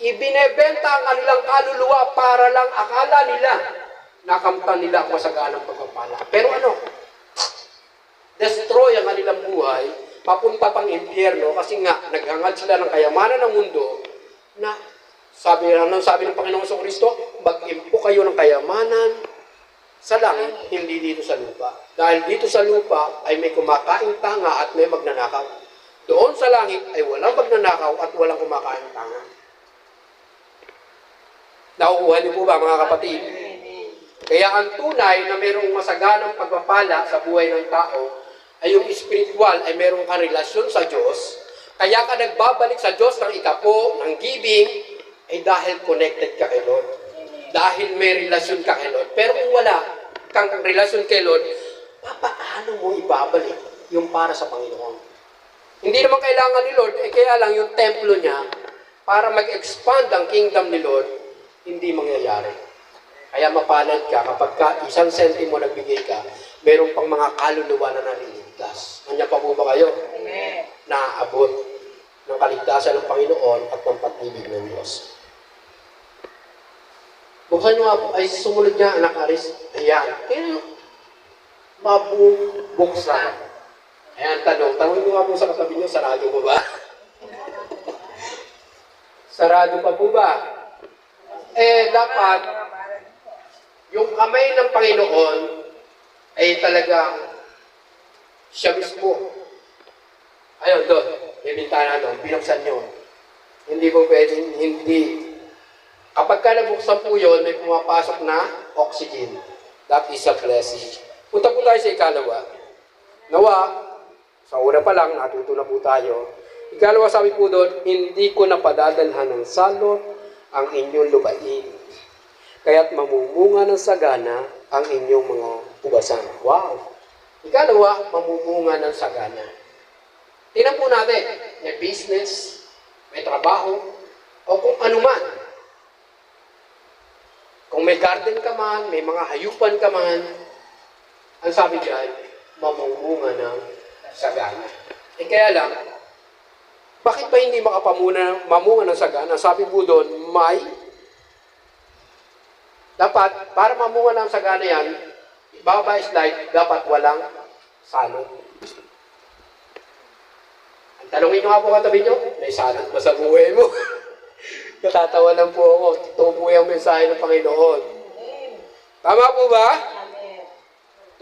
Ibinebenta ang kanilang kaluluwa para lang akala nila nakamtan nila ang masaganang pagpapala. Pero ano? Destroy ang kanilang buhay, papunta pang impyerno kasi nga naghangad sila ng kayamanan ng mundo na sabi ng Panginoong Kristo, mag-impo kayo ng kayamanan sa langit, hindi dito sa lupa. Dahil dito sa lupa ay may kumakaing tanga at may magnanakaw. Doon sa langit ay walang magnanakaw at walang kumakaing tanga. Nakukuha niyo po ba, mga kapatid? Kaya ang tunay na mayroong masaganang pagpapala sa buhay ng tao ay yung spiritual ay mayroong kang relasyon sa Diyos. Kaya ka nagbabalik sa Diyos ng ikapo, ng giving, ay dahil connected ka kay Lord. Dahil may relasyon ka kay Lord. Pero kung wala kang relasyon kay Lord, paano mo ibabalik yung para sa Panginoon? Hindi naman kailangan ni Lord, kaya lang yung templo niya, para mag-expand ang kingdom ni Lord, hindi mangyayari. Kaya mapalad ka kapag isang sentimo nagbigay ka, meron pang mga kaluluwa na naliligtas. Kanya pa po ba kayo? Amen. Naaabot ng kaligtasan ng Panginoon at ng pag-ibig ng Diyos. Buksan nyo nga po, ay sumunod niya, anak Aris. Ayan. Kaya, mabubuksan. Ayan, tanong nyo nga po sa katabi nyo, sarado po ba? Sarado pa po ba? Dapat, yung kamay ng Panginoon ay talagang siya mismo. Ayun, doon. May bintana doon. Binuksan nyo. Hindi po pwedeng, hindi. Kapag ka nabuksan po yun, may pumapasok na oxygen. That is a blessing. Punta po tayo sa ikalawa. Nawa, sa una pa lang, natuto na po tayo. Ikalawa, sabi po doon, hindi ko napadadalhan ng salot ang inyong lupain. Kaya't mamumunga ng sagana ang inyong mga ugasan. Wow! Ikalawa, mamumunga ng sagana. Tingnan po natin, may business, may trabaho, o kung ano man. Kung may garden ka man, may mga hayupan ka man, ang sabi diyan, mamumunga ng sagana. Kaya lang, bakit ba hindi mamunga ng sagana? Sabi po doon, dapat, para mamunga ng sagana yan, baba slide, dapat walang salot. Ang tanongin nyo nga po katabi nyo, may salot ba sa buhay mo? Natatawa lang po ako. Totoo po yung mensahe ng Panginoon. Tama po ba? Amen.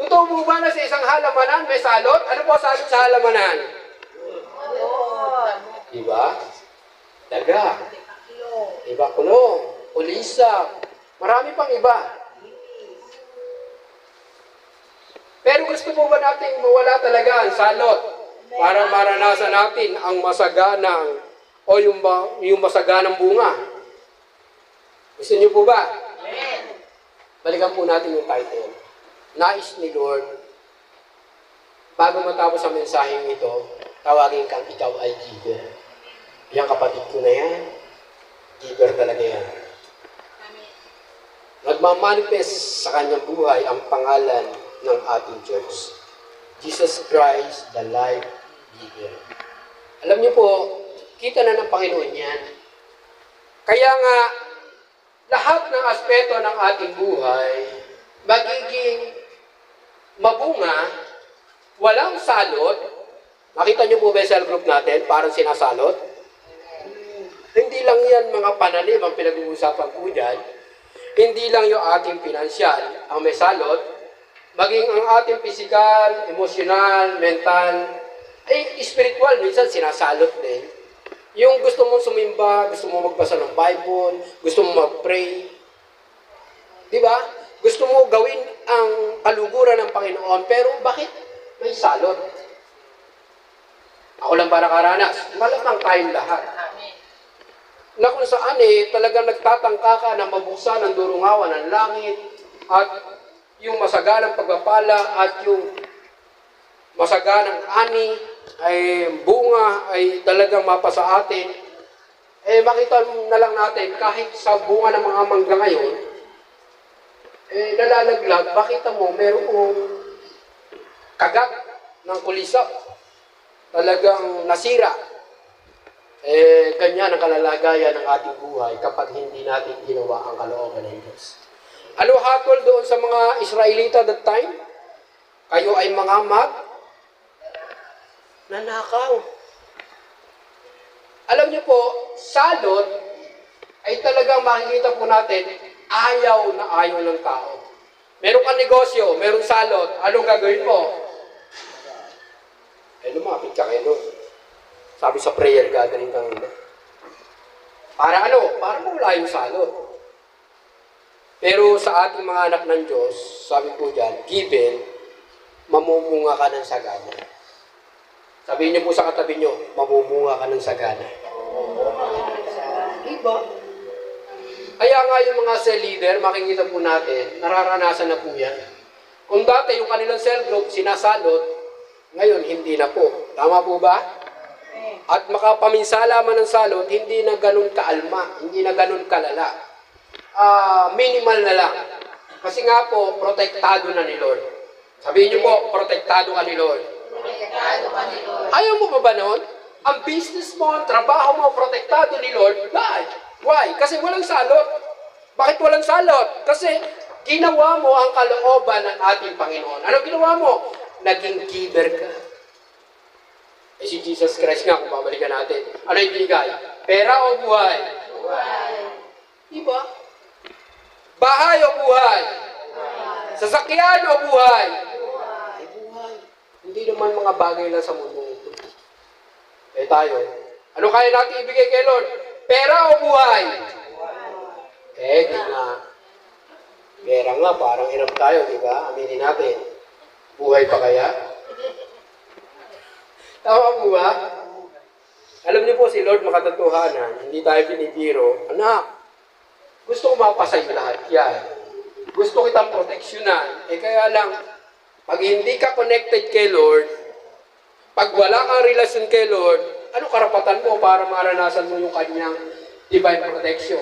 Totoo po ba na sa isang halamanan may salot? Ano po salot sa halamanan? Lord. Diba? Daga. Lord. Diba kulong? Ulisa. Marami pang iba. Pero gusto po ba natin mawala talaga ang salot para maranasan natin ang masaganang o yung masaganang bunga? Gusto niyo po ba? Amen. Balikan po natin yung title. Nais ni Lord, bago matapos ang mensaheng ito, tawagin kang ikaw ay giver. Yang kapatid ko na yan, giver talaga yan. Nagmamanifest sa kanyang buhay ang pangalan ng ating church. Jesus Christ, the life giver. Alam niyo po, kita na ng Panginoon yan. Kaya nga, lahat ng aspeto ng ating buhay, magiging mabunga, walang salot. Nakita niyo po ba yung cell group natin? Parang sinasalot. Hindi lang yan mga pananim ang pinag-uusapan po dyan. Hindi lang yung ating pinansyal ang may salot, maging ang ating physical, emotional, mental, ay spiritual, minsan sinasalot din. Yung gusto mong sumimba, gusto mong magbasa ng Bible, gusto mong mag-pray, di ba? Gusto mo gawin ang kaluguran ng Panginoon, pero bakit may salot? Ako lang para karanas, malamang tayong lahat. Na kung saan talagang nagtatangka ka na mabuksan ang durungawan ng langit at yung masaganang pagpapala at yung masaganang ani ay bunga ay talagang mapasa atin. Makita na lang natin kahit sa bunga ng mga mangga ngayon, nalalaglag, makita mo merong kagat ng kulisa. Talagang nasira. Ganyan ang kalalagayan ng ating buhay kapag hindi natin ginawa ang kalooban ng Diyos. Ano hatol doon sa mga Israelita that time? Kayo ay mga nanakaw. Alam niyo po, salot ay talagang makikita po natin ayaw na ayaw ng tao. Meron kang negosyo, merong salot, anong gagawin mo? Lumapit ka kayo doon. Sabi sa prayer gathering kang para ano? Para mawala yung salot. Pero sa ating mga anak ng Diyos, sabi po dyan, given, mamumunga ka ng sagana. Sabihin niyo po sa katabi niyo, mamumunga ka ng sagana. Diba? Kaya nga yung mga cell leader, makikita po natin, nararanasan na po yan. Kung dati yung kanilang cell group, sinasalot, ngayon hindi na po. Tama po ba? At makapaminsala man ng salot, hindi na ganun kaalma, hindi na ganun kalala. Minimal na lang. Kasi nga po, protektado na ni Lord. Sabihin niyo po, protektado ka ni Lord. Protektado ka ni Lord. Ayaw mo ba noon? Ang business mo, ang trabaho mo, protektado ni Lord. Why? Kasi walang salot. Bakit walang salot? Kasi ginawa mo ang kalooban ng ating Panginoon. Ano ginawa mo? Naging giver ka. Eh si Jesus Christ nga, kung babalikan natin. Ano yung bigay? Pera o buhay? Buhay. Diba? Bahay o buhay? Sasakyan o buhay? Ay, buhay. Hindi naman mga bagay lang sa mundo ito. Eh tayo, ano kaya natin ibigay kay Lord? Pera o buhay? Eh, di nga. Pera nga, parang hirap tayo, di ba? Aminin natin. Buhay pa kaya? Tama po ba? Alam niyo po, si Lord makatotohanan, hindi tayo binibiro. Anak, gusto ko mapasay lahat yan. Gusto kitang proteksyonan. Eh kaya lang, pag hindi ka connected kay Lord, pag wala kang relasyon kay Lord, ano karapatan mo para maranasan mo yung kanyang divine protection?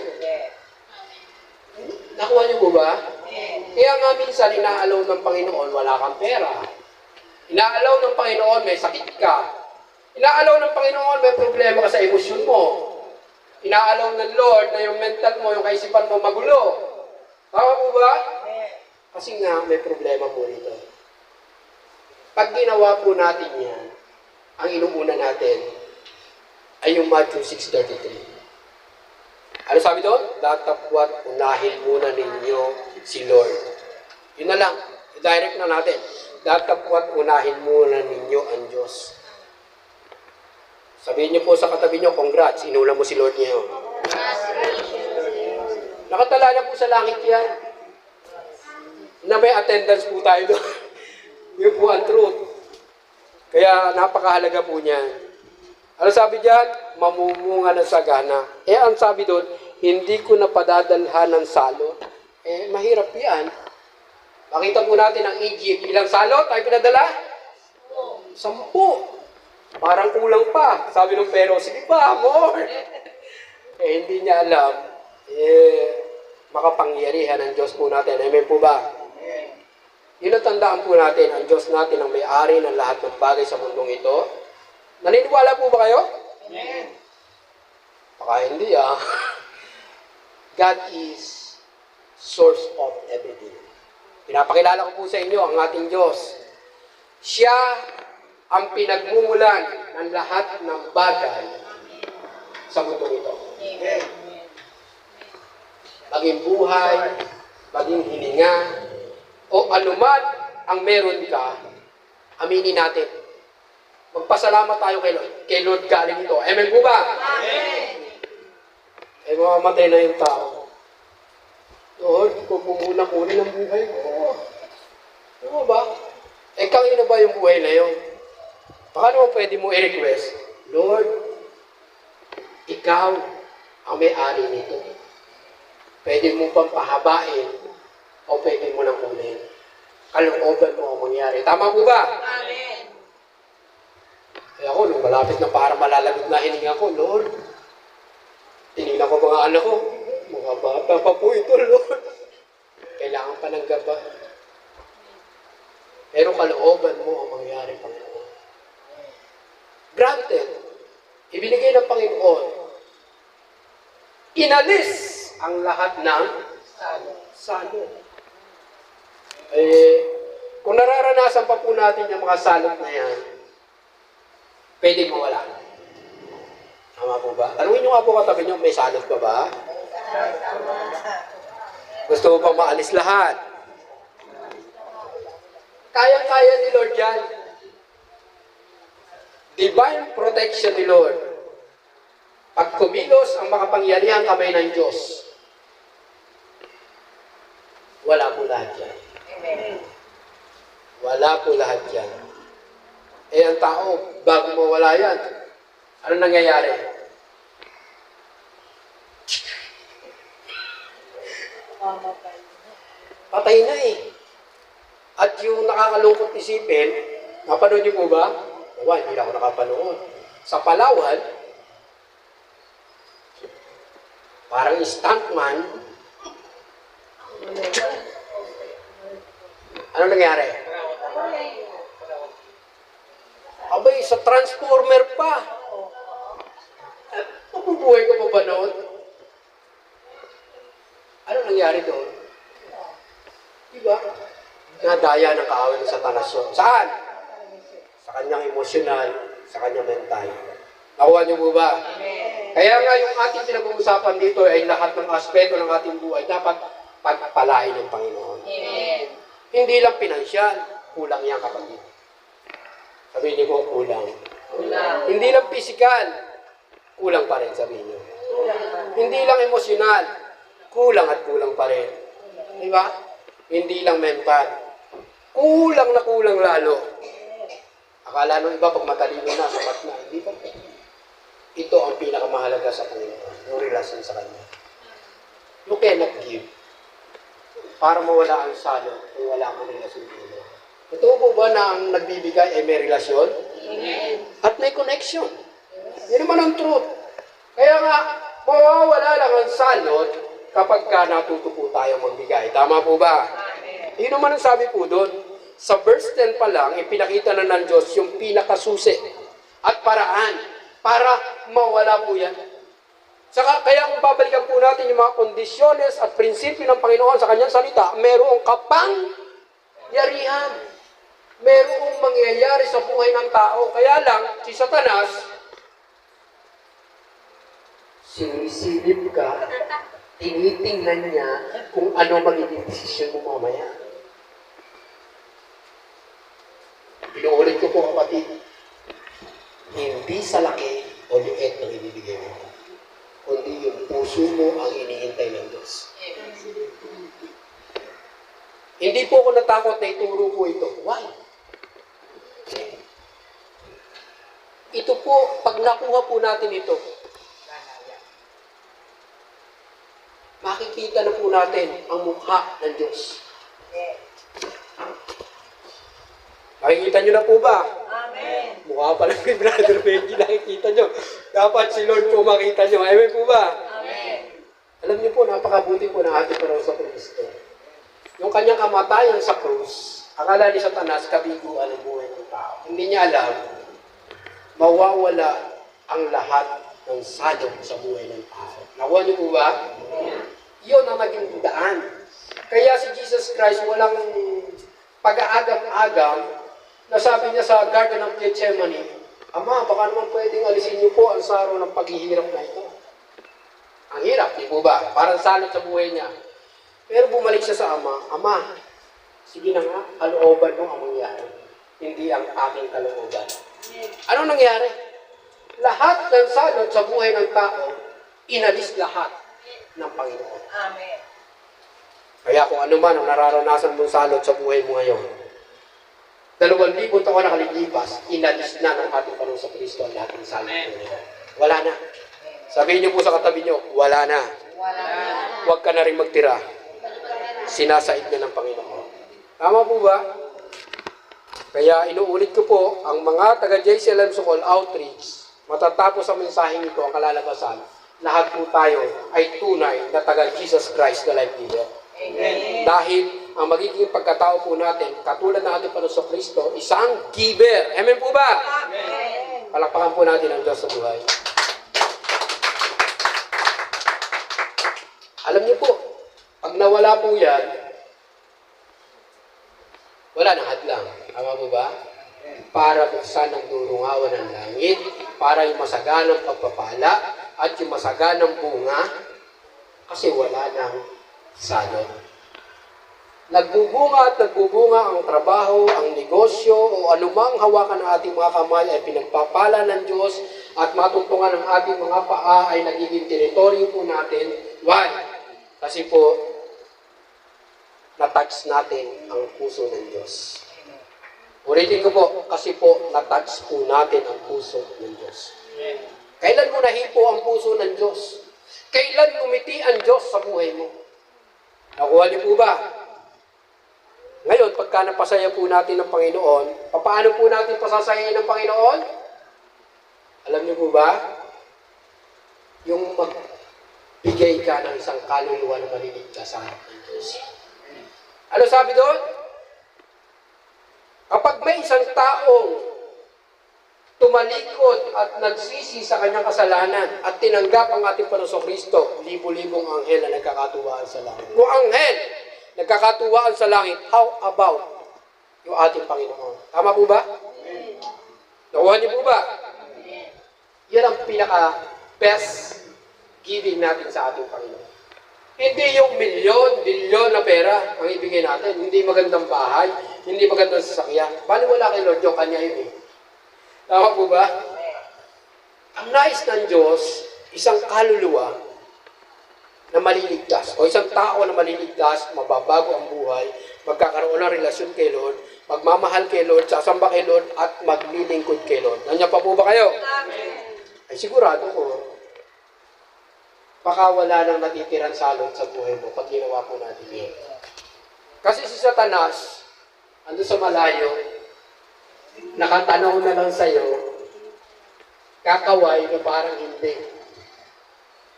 Nakuha niyo po ba? Kaya nga minsan, inaalaw ng Panginoon, wala kang pera. Inaalaw ng Panginoon, may sakit ka. Inaalaw ng Panginoon, may problema ka sa emosyon mo. Inaalaw ng Lord na yung mental mo, yung kaisipan mo magulo. Tama po ba? Kasi nga, may problema po rito. Pag ginawa po natin yan, ang inuuna natin ay yung Matthew 6:33. Ano sabi doon? Datapwat, unahin muna ninyo si Lord. Yun na lang. I-direct na natin. Datapwat, unahin muna ninyo ang Diyos. Sabihin niyo po sa katabi niyo, congrats, inuna mo si Lord ngayon. Nakatala na po sa langit yan. Na may attendance po tayo doon. Yun po ang truth. Kaya napakahalaga po niyan. Ano sabi diyan? Mamumunga ng sagana. Eh, ang sabi doon, hindi ko napadadalhan ng salot. Eh, mahirap yan. Makita po natin ang Egypt. Ilang salot ay pinadala? 10. Parang kulang pa. Sabi ng Pero, sige pa, more. Eh, hindi niya alam. Makapangyarihan ang Diyos po natin. Amen po ba? Yun ang tandaan po natin. Ang Diyos natin ang may-ari ng lahat ng bagay sa mundong ito. Naniniwala po ba kayo? Amen. Baka hindi God is source of everything. Pinapakilala ko po sa inyo ang ating Diyos. Siya ang pinagmumulan ng lahat ng bagay sa mundong ito. Amen. Maging buhay, maging hininga, o anuman ang meron ka, aminin natin. Magpasalamat tayo kay Lord galing ito. Amen po ba? Amen. Eh, mamamatay na yung tao. Lord, huwag mo muna kunin ang buhay ko. Ano ba? Eh, kanino ba yung buhay na yun? Baka naman pwede mo i-request, Lord, ikaw ang may-ari nito. Pwede mo pang pahabain o pwede mo nang kunin. Kalooban mo ang mangyari. Tama po ba? Amen. Kaya ako, nung malapit na para malalagot na hininga ko, Lord, tinignan ko mga anak ko, mga bata pa po ito, Lord. Kailangan pa ng gaba. Pero kalooban mo ang mangyari, Panginoon. Granted, ibinigay ng Panginoon, inalis ang lahat ng salot. Eh, kung nararanasan pa po natin yung mga salot na yan, pwede mawala. Tama po ba? Tanungin nyo nga po katabi nyo, may salot pa ba? Gusto mo pa maalis lahat? Kayang-kaya ni Lord yan. Divine protection ni Lord. Pag kumilos ang makapangyarihang kamay ng Diyos, wala po lahat yan. Amen. Wala po lahat yan. Eh, ang tao, bago mawala yan, ano nangyayari? Patay na eh. At yung nakakalungkot isipin, napanood niyo po ba? Wala, hindi na ako nakapanood. Sa Palawan, parang stuntman, Ano nangyari? Abay, sa transformer pa. Mabubuhay ka pa ba noon? Ano nangyari doon? Diba? Nadaya ng kaaway ng Satanas yun. Saan? Sa kanyang emosyonal, sa kanyang mental. Nakuha niyo po ba? Kaya nga yung ating pinag-uusapan dito ay lahat ng aspeto ng ating buhay dapat pagpalain ng Panginoon. Amen. Hindi lang pinansyal, kulang yan kapatid. Sabihin niyo po, kulang. Kulang. Hindi lang pisikal, kulang pa rin sabihin niyo. Hindi lang emosyonal, kulang at kulang pa rin. Di ba? Hindi lang mental, kulang na kulang lalo. Akala nung iba pag matalino na, sapat na. Hindi pa. Ito ang pinakamahalaga sa Panginoon, yung relasyon sa Kanya. You cannot give para mawala ang salo kung wala kang relasyon sa Kanya. Totoo po ba na ang nagbibigay ay may relasyon? Amen. At may connection. Yan naman ang truth. Kaya nga, mawawala lang ang salot kapag ka natuto po tayo magbigay. Tama po ba? Amen. Yun naman ang sabi po doon. Sa verse 10 pa lang, ipinakita na ng Diyos yung pinakasusi at paraan para mawala po yan. Saka, kaya kung babalikan po natin yung mga kondisyones at prinsipyo ng Panginoon sa kanyang salita, merong kapangyarihan. Merong mangyayari sa buhay ng tao. Kaya lang, si Satanas, sinisilip ka, tinitingnan niya kung ano magiging desisyon mo mamaya. Inuulit ko po kapatid, hindi sa laki o liit ng ibibigay mo, kundi yung puso mo ang iniintay ng Diyos. Hindi po ako natakot na ituro po ito. Why? Ito po, pag nakuha po natin ito, makikita na po natin ang mukha ng Diyos. Makikita nyo na po ba? Amen. Mukha pa lang kay Brother Benji, nakikita nyo. Dapat si Lord po makita nyo. Amen po ba? Amen. Alam niyo po, napakabuti po ng ating Panginoon sa Kristo. Yung kanyang kamatayan sa krus, akala ni Satanas, kabiguan ang buhay ng tao. Hindi niya alam, mawawala ang lahat ng salog sa buhay ng tao. Nakuha niyo po ba? Yun ang naging daan. Kaya si Jesus Christ walang pag-aagam-agam na sabi niya sa Garden of Gethsemane, Ama, baka naman pwedeng alisin niyo po ang saro ng paghihirap na ito. Ang hirap, di po ba? Parang salot sa buhay niya. Pero bumalik siya sa Ama, Ama, sige na nga, kalooban mo ang mangyari. Hindi ang aking kalooban. Ano nangyari? Lahat ng salot sa buhay ng tao, inalis lahat ng Panginoon. Amen. Kaya kung ano man ang nararanasan mong salot sa buhay mo ngayon, 2,000 taon na kalilipas, inalis na ng ating Panginoon sa Kristo ang lahat ng salot mo. Wala na. Sabihin niyo po sa katabi niyo, wala na. Wala na. Huwag ka na rin magtira. Sinasait na ng Panginoon. Tama po ba? Kaya inuulit ko po, ang mga taga-JCLM Sukol Outreach, matatapos ang mensaheng ito, ang kalalabasan, lahat po tayo ay tunay na taga-Jesus Christ na life giver. Amen. Dahil ang magiging pagkatao po natin, katulad ng ating Panginoon sa Kristo, isang giver. Amen po ba? Amen. Palakpakan po natin ang Diyos sa buhay. Alam niyo po, pag nawala po yan, wala nang hadlang. Tama po ba? Para buksan ang durungawan ng langit, para yung masaganang pagpapala at yung masaganang bunga, kasi wala nang salot. Nagbubunga at nagbubunga ang trabaho, ang negosyo, o anumang hawakan ng ating mga kamay ay pinagpapala ng Diyos at matungtungan ng ating mga paa ay nagiging teritoryo po natin. Why? Kasi po, natouch natin ang puso ng Diyos. Ulitin ko po, kasi po, natouch po natin ang puso ng Diyos. Kailan mo nahipo ang puso ng Diyos? Kailan umiti ang Diyos sa buhay mo? Nakuha niyo po ba? Ngayon, pagka napasaya po natin ng Panginoon, paano po natin pasasayain ng Panginoon? Alam niyo po ba? Yung magbigay ka ng isang kaluluwa na maliligtas sa harap ng Diyos. Ano sabi doon? may isang taong tumalikod at nagsisi sa kanyang kasalanan at tinanggap ang ating Panginoong Kristo, libo-libong anghel na nagkakatuwaan sa langit. Kung anghel nagkakatuwaan sa langit, how about yung ating Panginoon? Tama po ba? Nakuha niyo po ba? Yan ang pinaka-best giving natin sa ating Panginoon. Hindi yung milyon, bilyon na pera ang ibigay natin. Hindi magandang bahay, hindi magandang sasakyan. Baliwala kay Lord yung kanya yun eh. Tama po ba? Ang nais ng Diyos, isang kaluluwa na maliligtas, o isang tao na maliligtas, mababago ang buhay, magkakaroon ng relasyon kay Lord, magmamahal kay Lord, sasamba kay Lord, at maglilingkod kay Lord. Nandiyan pa po ba kayo? Ay sigurado ko, baka wala nang natitirang salot sa buhay mo pag ginawa po natin yun. Kasi si Satanas, ando sa malayo, nakatanaw na lang sa'yo, kakaway na parang hindi.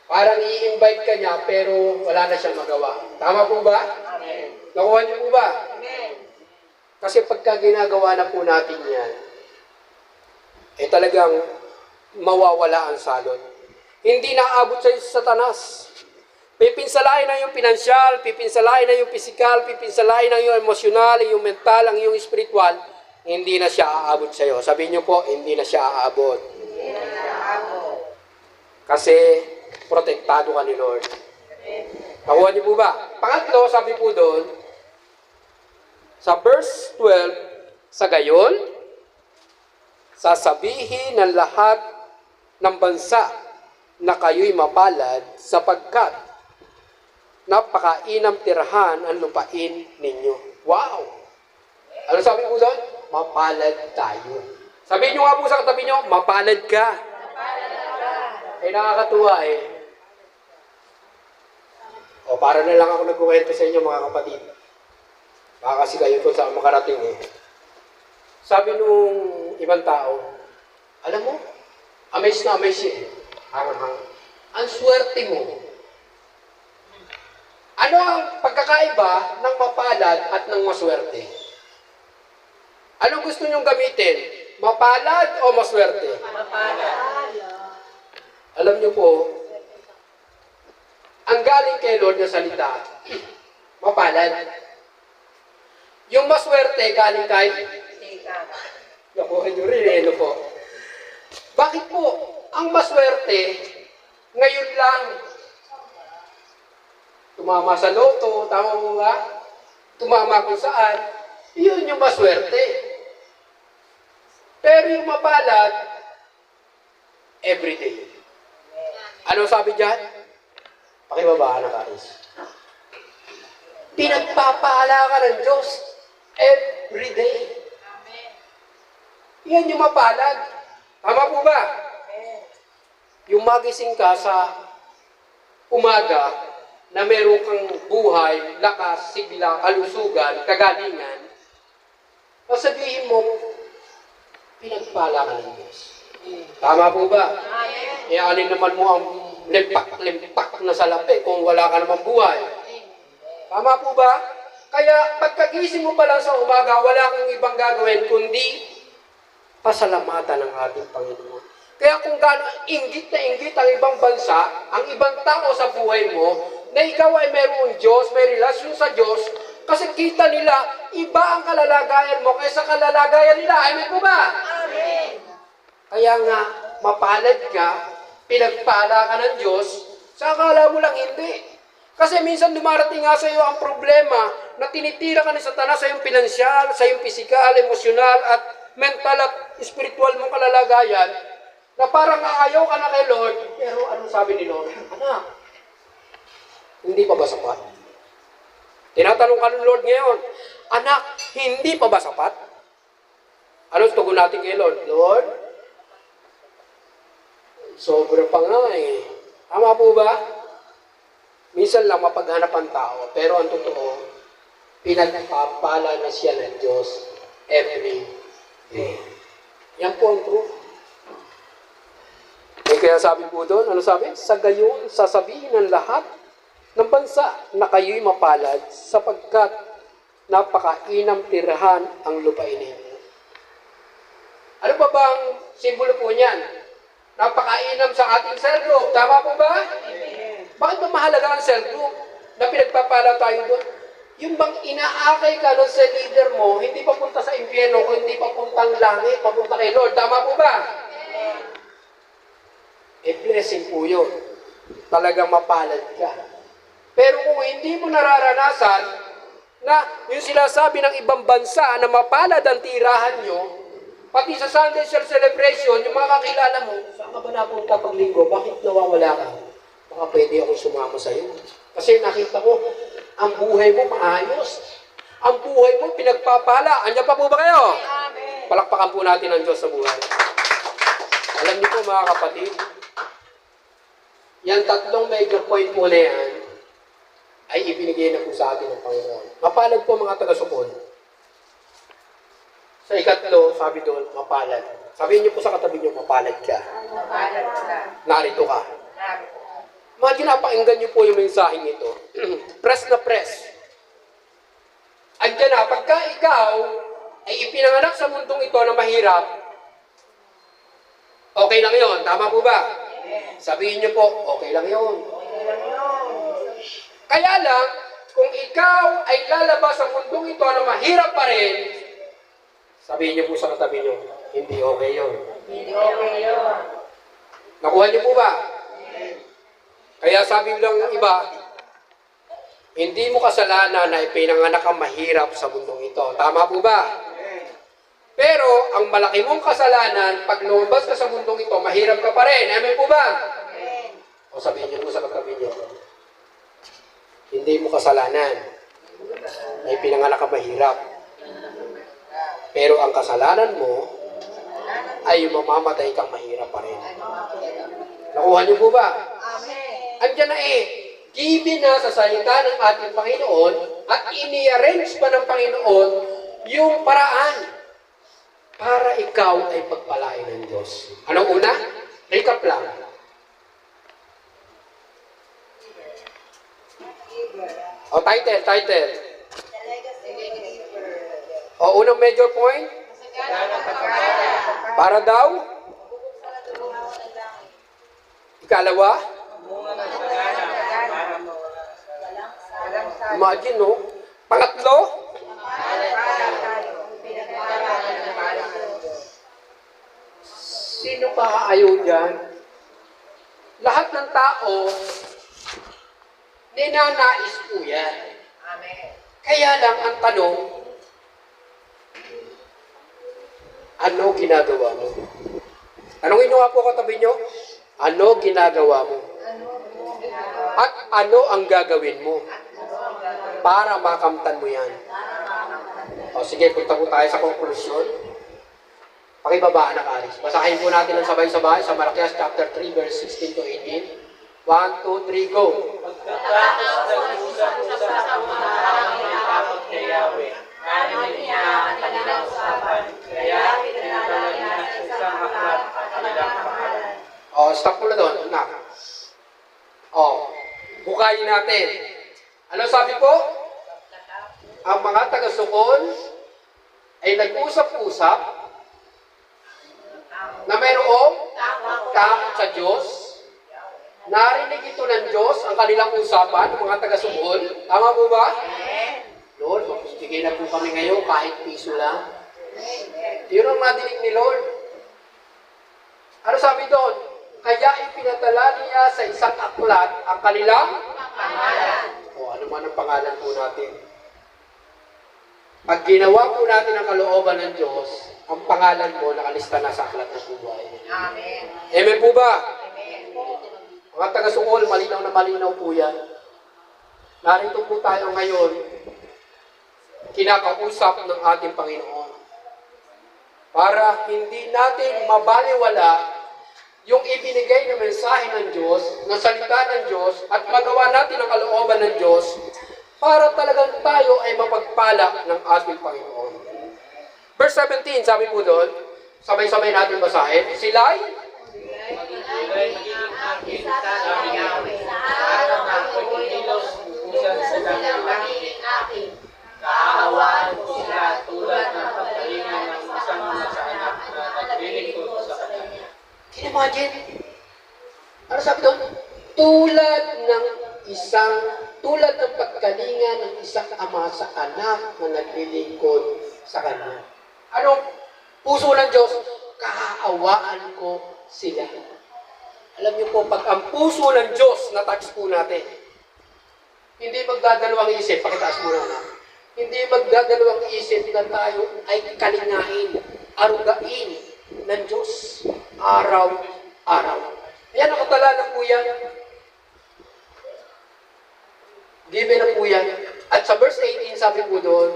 Parang i-invite ka niya, pero wala na siyang magawa. Tama po ba? Amen. Nakuha niyo po ba? Amen. Kasi pagka ginagawa na po natin yan, eh talagang mawawala ang salot. Hindi naaabot sa Satanas. Pipinsalain na yung pinansyal, pipinsalain na yung pisikal, pipinsalain na yung emosyonal, yung mental, ang yung spiritual, hindi na siya aabot sa iyo. Sabihin niyo po, hindi na siya aabot. Hindi na naaabot. Kasi protektado ka ni Lord. Nakuha niyo po ba? Pangatlo, sabi po doon, sa verse 12, sa gayon, sasabihin ng lahat ng bansa na kayo'y mapalad sapagkat napakainam tirahan ang lupain ninyo. Wow! Ano sabi po doon? Mapalad tayo. Sabihin nyo nga po sa katabi nyo, mapalad ka. Eh, nakakatuwa eh. O, para na lang ako nagkukwento sa inyo mga kapatid. Baka kasi kayo kung saan makarating eh. Sabi nung ibang tao, alam mo, amaze na amaze siya eh. Ang swerte mo. Ano ang pagkakaiba ng mapalad at ng maswerte? Ano gusto nyong gamitin? Mapalad o maswerte? Mapalad. Alam niyo po, ang galing kay Lord na salita, mapalad. Yung maswerte galing kay Satan. nakuha nyo rin, ano po? Bakit po? Ang maswerte, ngayon lang, tumama sa loto, tama mo nga? Tumama kung saan, yun yung maswerte. Pero yung mapalad, everyday. Ano sabi dyan? Pakibabaan na Karis. Pinagpapala ka ng Diyos everyday. Yan yung mapalad. Tama po ba? Yung magising ka sa umaga na meron kang buhay, lakas, sigla, kalusugan, kagalingan, sabihin mo, pinagpala ka ng Diyos. Tama po ba? Amen. E alin naman mo ang limpak na salapi kung wala ka namang buhay. Tama po ba? Kaya pagkagising mo pa lang sa umaga, wala kang ibang gagawin kundi pasalamatan ng ating Panginoon. Kaya kung gano'n inggit na inggit ang ibang bansa, ang ibang tao sa buhay mo, na ikaw ay mayroong Diyos, may relasyon sa Diyos, kasi kita nila, iba ang kalalagayan mo kaysa kalalagayan nila. Amen po ba? Amen. Kaya nga, mapalad ka, pinagpala ka ng Diyos, sa akala mo lang hindi. Kasi minsan dumarating nga sa iyo ang problema na tinitira ka ni Satanas sa iyong pinansyal, sa iyong pisikal, emosyonal, at mental at spiritual mong kalalagayan, na parang aayaw ka na kay Lord, pero anong sabi ni Lord? Anak, hindi pa ba sapat? Tinatanong ka ng Lord ngayon, anak, hindi pa ba sapat? Anong tugon natin kay Lord? Lord, sobra pa nga eh. Tama po ba? Minsan lang mapaghanap ang tao, pero ang totoo, pinagpapala na siya ng Diyos every day. Yan po ang truth. Eh, kaya sabi po doon, ano sabi? Sa gayon, sasabihin ng lahat ng bansa na kayo'y mapalad sapagkat napakainam tirahan ang lupain ninyo. Ano ba bang simbolo po niyan? Napakainam sa ating cell group. Tama po ba? Bakit ba mahalaga ang cell group? Na pinagpapala tayo doon? Yung bang inaakay ka nun sa leader mo, hindi papunta sa impyerno, kundi papuntang langit, papunta kay Lord. Tama po ba? Blessing po yun. Talagang mapalad ka. Pero kung hindi mo nararanasan na yung sinasabi ng ibang bansa na mapalad ang tirahan nyo, pati sa Sunday Share Celebration, yung mga kakilala mo, saan ka ba napunta pag linggo? Bakit nawawala ka? Baka pwede akong sumama sa iyo. Kasi nakita ko, ang buhay mo maayos. Ang buhay mo pinagpapala. Andiyan pa po ba kayo? Amen. Palakpakan po natin ang Diyos sa buhay. Alam niyo po mga kapatid, yan tatlong major point po na yan ay ibinigay na po sa atin ng Panginoon. Mapalad po mga taga-sukol. Sa ikatlo, sabi doon, mapalad. Sabihin niyo po sa katabi niyo, mapalad ka. Mapalad ka. Narito ka. Narito. Imagine, napakinggan niyo po yung mensaheng ito. Press na press. Andiyan na, pagka ikaw ay ipinanganak sa mundong ito na mahirap, okay lang yun. Tama po ba? Sabihin niyo po, okay lang yun. Kaya lang, kung ikaw ay lalabas sa mundong ito na mahirap pa rin, sabihin niyo po sa katabi niyo, hindi okay yun. Hindi okay yun. Nakuha niyo po ba? Kaya sabi lang ng iba, hindi mo kasalanan na ipinanganak kang mahirap sa mundong ito. Tama po ba? Pero, ang malaki mong kasalanan, pag lumabas ka sa mundong ito, mahirap ka pa rin. Amen po ba? O sabihin niyo po sa katabi niyo, hindi mo kasalanan na ipinanganak kang mahirap. Pero ang kasalanan mo ay mamamatay kang mahirap pa rin. Nakuha niyo po ba? Amen. Andiyan na given na sa salita ng ating Panginoon at ini-arrange pa ng Panginoon yung paraan para ikaw ay pagpalain ng Diyos. Anong una? Recap lang. O title. O unang major point? Para daw? Ikalawa? Imagine, no? Pangatlo? Sino pa ayaw dyan? Lahat ng tao, ninanais po yan. Amen. Kaya lang ang tanong, ano ginagawa mo? Tanungin nyo nga po katabi nyo, ano ginagawa mo? At ano ang gagawin mo para makamtan mo yan? O sige, punta po tayo sa conclusion. Pakibabaan ng aris. Basahin po natin ang sabay-sabay sa Malakias chapter 3 verse 16 to 18. 1, 2, 3, go! Pagkatapos nag-usap-usap sa mga may takot kay Yahweh, narinig niya ang kanilang usapan, kaya pinadala niya sa isang aklat ang kanilang pangalan. O, stop po na doon. Una. O, bukayin natin. Ano sabi po? Ang mga taga-sukol ay nag-usap-usap na mayroong takot sa Diyos. Narinig ito ng Diyos ang kanilang usapan, ng mga taga-sukol. Tama po ba? Lord, magbigay na po kami ngayon kahit piso lang. Yun ang nadinig ni Lord. Ano sabi doon? Kaya ipinadala niya sa isang aklat ang kanilang pangalan. O ano man ang pangalan po natin. Pag ginawa po natin ang kalooban ng Diyos, ang pangalan mo nakalista na sa aklat ng buhay. Amen. Amen po ba? Amen. Mga taga-sukol, malinaw na malinaw po yan. Narito po tayo ngayon, kinakausap ng ating Panginoon. Para hindi natin mabaliwala yung ibinigay na mensahe ng Diyos, na salita ng Diyos, at magawa natin ang kalooban ng Diyos, para talagang tayo ay mapagpala ng ating Panginoon. Verse 17, sabi po doon, sabay-sabay natin basahin, sila'y Sila'y magiging akin, sabi ni Yahweh, sa araw na pagkinilos, utusan sila ng langit. Kaawaan ko sila tulad ng pagkalingan ng isang masaanak na nagre Imagine, ano sabi doon? Tulad ng pagkalinga ng isang ama sa anak na naglilingkod sa kanya. Anong puso ng Diyos? Kahaawaan ko sila. Alam niyo po, pag ang puso ng Diyos na-touch po natin, hindi magdadalawang isip, pakitaas muna na. Hindi magdadalawang isip na tayo ay kalingain, arugain ng Diyos araw-araw. Ayan, nakatala na po yan. Given na po yan. At sa verse 18, sabi po doon,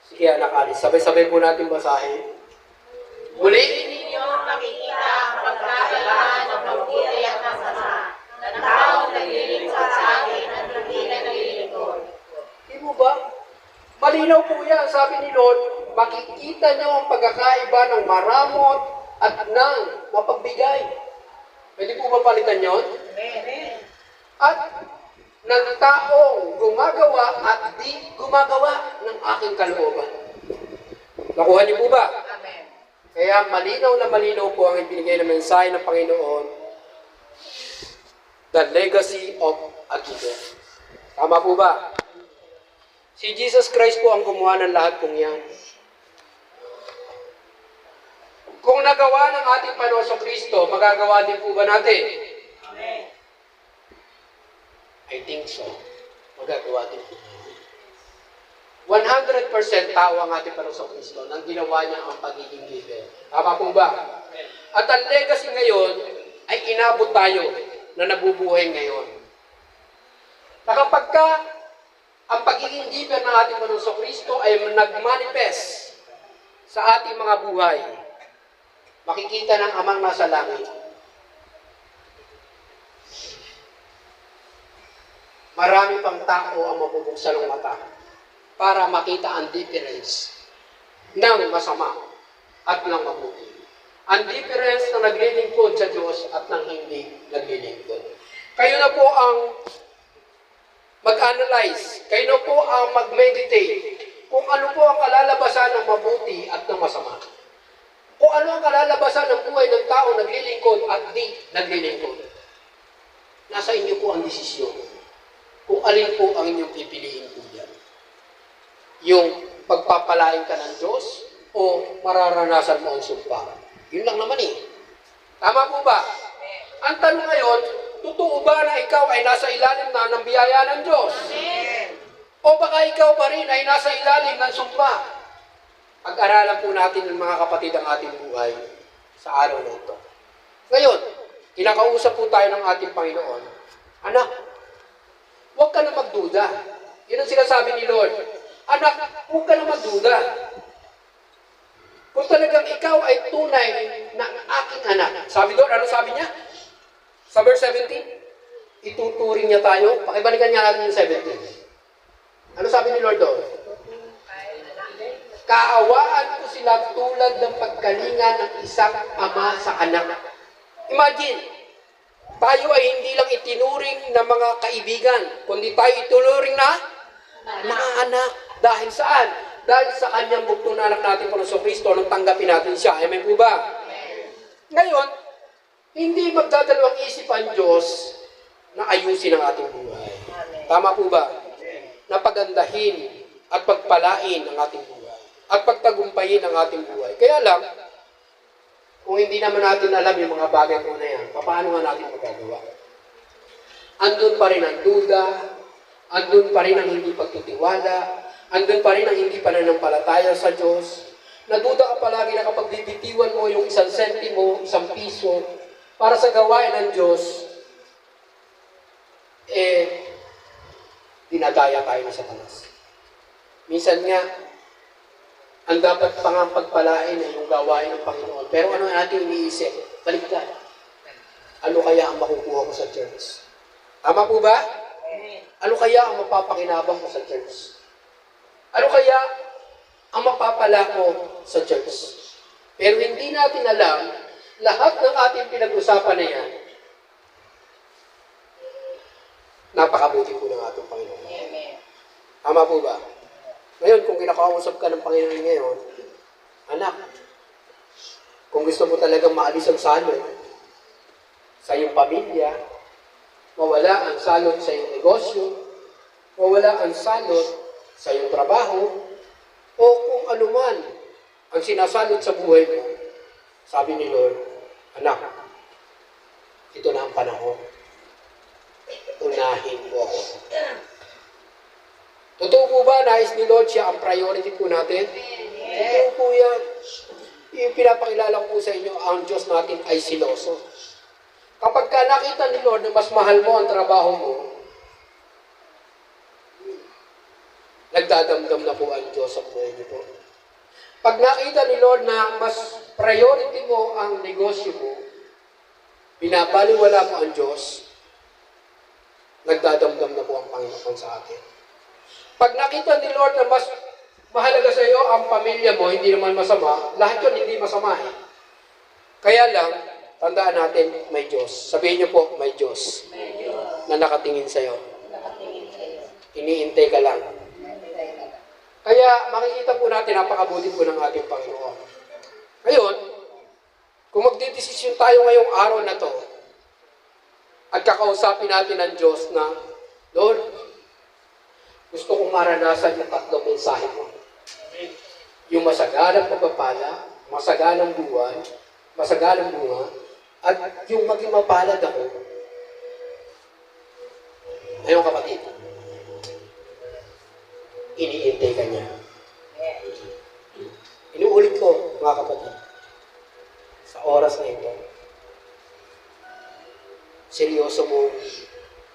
sige anak Alice, sabay-sabay po natin basahin. Muli, Ninyo makikita ang pagkakaiba ng mabuti at masama ng taong naglilingkod sa akin at hindi na naglilingkod. di mo ba? Malinaw po yan, sabi ni Lord, makikita niyo ang pagkakaiba ng maramot at ng mapagbigay. Pwede po ba palitan yun? Amen. At ng taong gumagawa at di gumagawa ng aking kalooban. Nakuha niyo po ba? Amen. Kaya malinaw na malinaw po ang ibinigay na mensahe ng Panginoon, the legacy of a giver. Tama po ba? Si Jesus Christ po ang gumawa ng lahat pong yan. Kung nagawa ng ating Panginoon Kristo, magagawa din po ba natin? Amen. I think so. Magagawa din po natin. 100% tao ang ating Panginoon Kristo nang ginawa niya ang pagiging giver. Tama po ba? At ang legacy ngayon ay inabot tayo na nabubuhay ngayon. Na kapag ka ang pagiging giver ng ating Panginoon Kristo ay nagmanifest sa ating mga buhay, makikita ng Amang nasa langit. Marami pang tao ang mabubuksan ng mata para makita ang difference ng masama at ng mabuti. Ang difference na naglilingkod sa Diyos at ng hindi naglilingkod. Kayo na po ang mag-analyze, kayo na po ang mag-meditate kung ano po ang kalalabasan ng mabuti at ng masama. Kung ano ang kalalabasan ng buhay ng tao naglilingkod at di naglilingkod. Nasa inyo po ang desisyon. Kung alin po ang inyong pipiliin po yan. Yung pagpapalain ka ng Diyos o mararanasan mo ang sumpa. Yun lang naman eh. Tama po ba? Ang tanong ngayon, totoo ba na ikaw ay nasa ilalim na ng biyaya ng Diyos? Amen. O baka ikaw pa rin ay nasa ilalim ng sumpa? Pag-aralan po natin ng mga kapatid ang ating buhay sa araw na ito. Ngayon, kinakausap po tayo ng ating Panginoon. Anak, huwag ka na magduda. Yun ang sinasabi ni Lord. Anak, huwag ka na magduda. Kung talagang ikaw ay tunay na aking anak. Sabi doon, ano sabi niya? Sa verse 17, ituturing niya tayo. Pakibalikan niya natin yung 17. Ano sabi ni Lord doon? Kaawaan ko sila tulad ng pagkalinga ng isang ama sa anak. Imagine, tayo ay hindi lang itinuring na mga kaibigan, kundi tayo itunuring na mga anak. Dahil saan? Dahil sa kanyang buktong na anak natin, Panginoon Kristo, nung tanggapin natin siya. Amen po ba? Ngayon, hindi magdadalawang isip ang Diyos na ayusin ang ating buhay. Tama po ba? Na pagandahin at pagpalain ang ating buhay. At pagtagumpayin ang ating buhay. Kaya lang, kung hindi naman natin alam yung mga bagay po na yan, paano nga natin magagawa? Andun pa rin ang duda, andun pa rin ang hindi pagtitiwala, andun pa rin ang hindi pananampalataya sa Diyos. Naduda ka palagi na kapag bibitiwan mo yung 1 sentimo, 1 piso, para sa gawain ng Diyos, dinadaya tayo na Satanas. Minsan nga, ang dapat pang pagpalain ay yung gawain ng Panginoon. Pero ano natin iniisip? Baligtad. Ano kaya ang makukuha ko sa church? Tama po ba? Ano kaya ang mapapakinabang ko sa church? Ano kaya ang mapapala ko sa church? Pero hindi natin alam, lahat ng ating pinag-usapan na yan, napakabuti po ng ating Panginoon. Amen. Tama po ba? Ngayon, kung kinakausap ka ng Panginoon ngayon, anak, kung gusto mo talagang maalis ang salot, sa iyong pamilya, mawala ang salot sa iyong negosyo, mawala ang salot sa iyong trabaho, o kung anuman ang sinasalot sa buhay mo, sabi ni Lord, anak, ito na ang panahon. Unahin mo ako. Totoo po ba, nais ni Lord siya ang priority po natin? Totoo po yan. Yung pinapakilala ko po sa inyo, ang Diyos natin ay siloso. Kapag ka nakita ni Lord na mas mahal mo ang trabaho mo, nagdadamdam na po ang Diyos sa buhay niyo po. Pag nakita ni Lord na mas priority mo ang negosyo mo, binabaliwala mo ang Diyos, nagdadamdam na po ang Panginoon sa atin. Pag nakita ni Lord na mas mahalaga sa iyo ang pamilya mo, hindi naman masama, lahat yun hindi masama eh. Kaya lang, tandaan natin, may Diyos. Sabihin niyo po, may Diyos. Na nakatingin sa iyo. Iniintay ka lang. Kaya makikita po natin, napakabuti po ng ating Panginoon. Ngayon, kung magdidesisyon tayo ngayong araw na to, at kakausapin natin ang Diyos na, Lord, gusto kong maranasan yung tatlong mensahe mo. Yung masaganang pagpapala, masaganang buhay, masaganang bunga, at yung maging mapalad ako. Ngayon kapatid, iniintay ka niya. Inuulit ko, mga kapatid, sa oras na ito, seryoso mo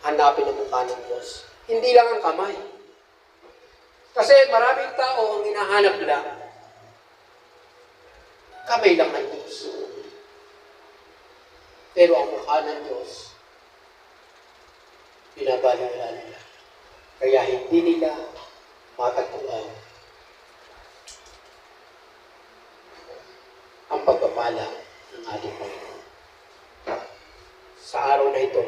hanapin ang mukha ng Diyos. Hindi lang ang kamay. Kasi maraming tao ang hinahanap nila, kamay lang ng Diyos. Pero ang mukha ng Diyos, pinabaliwala nila. Kaya hindi nila matagpuan ang pagpapala ng ating Panginoon. Sa araw na ito,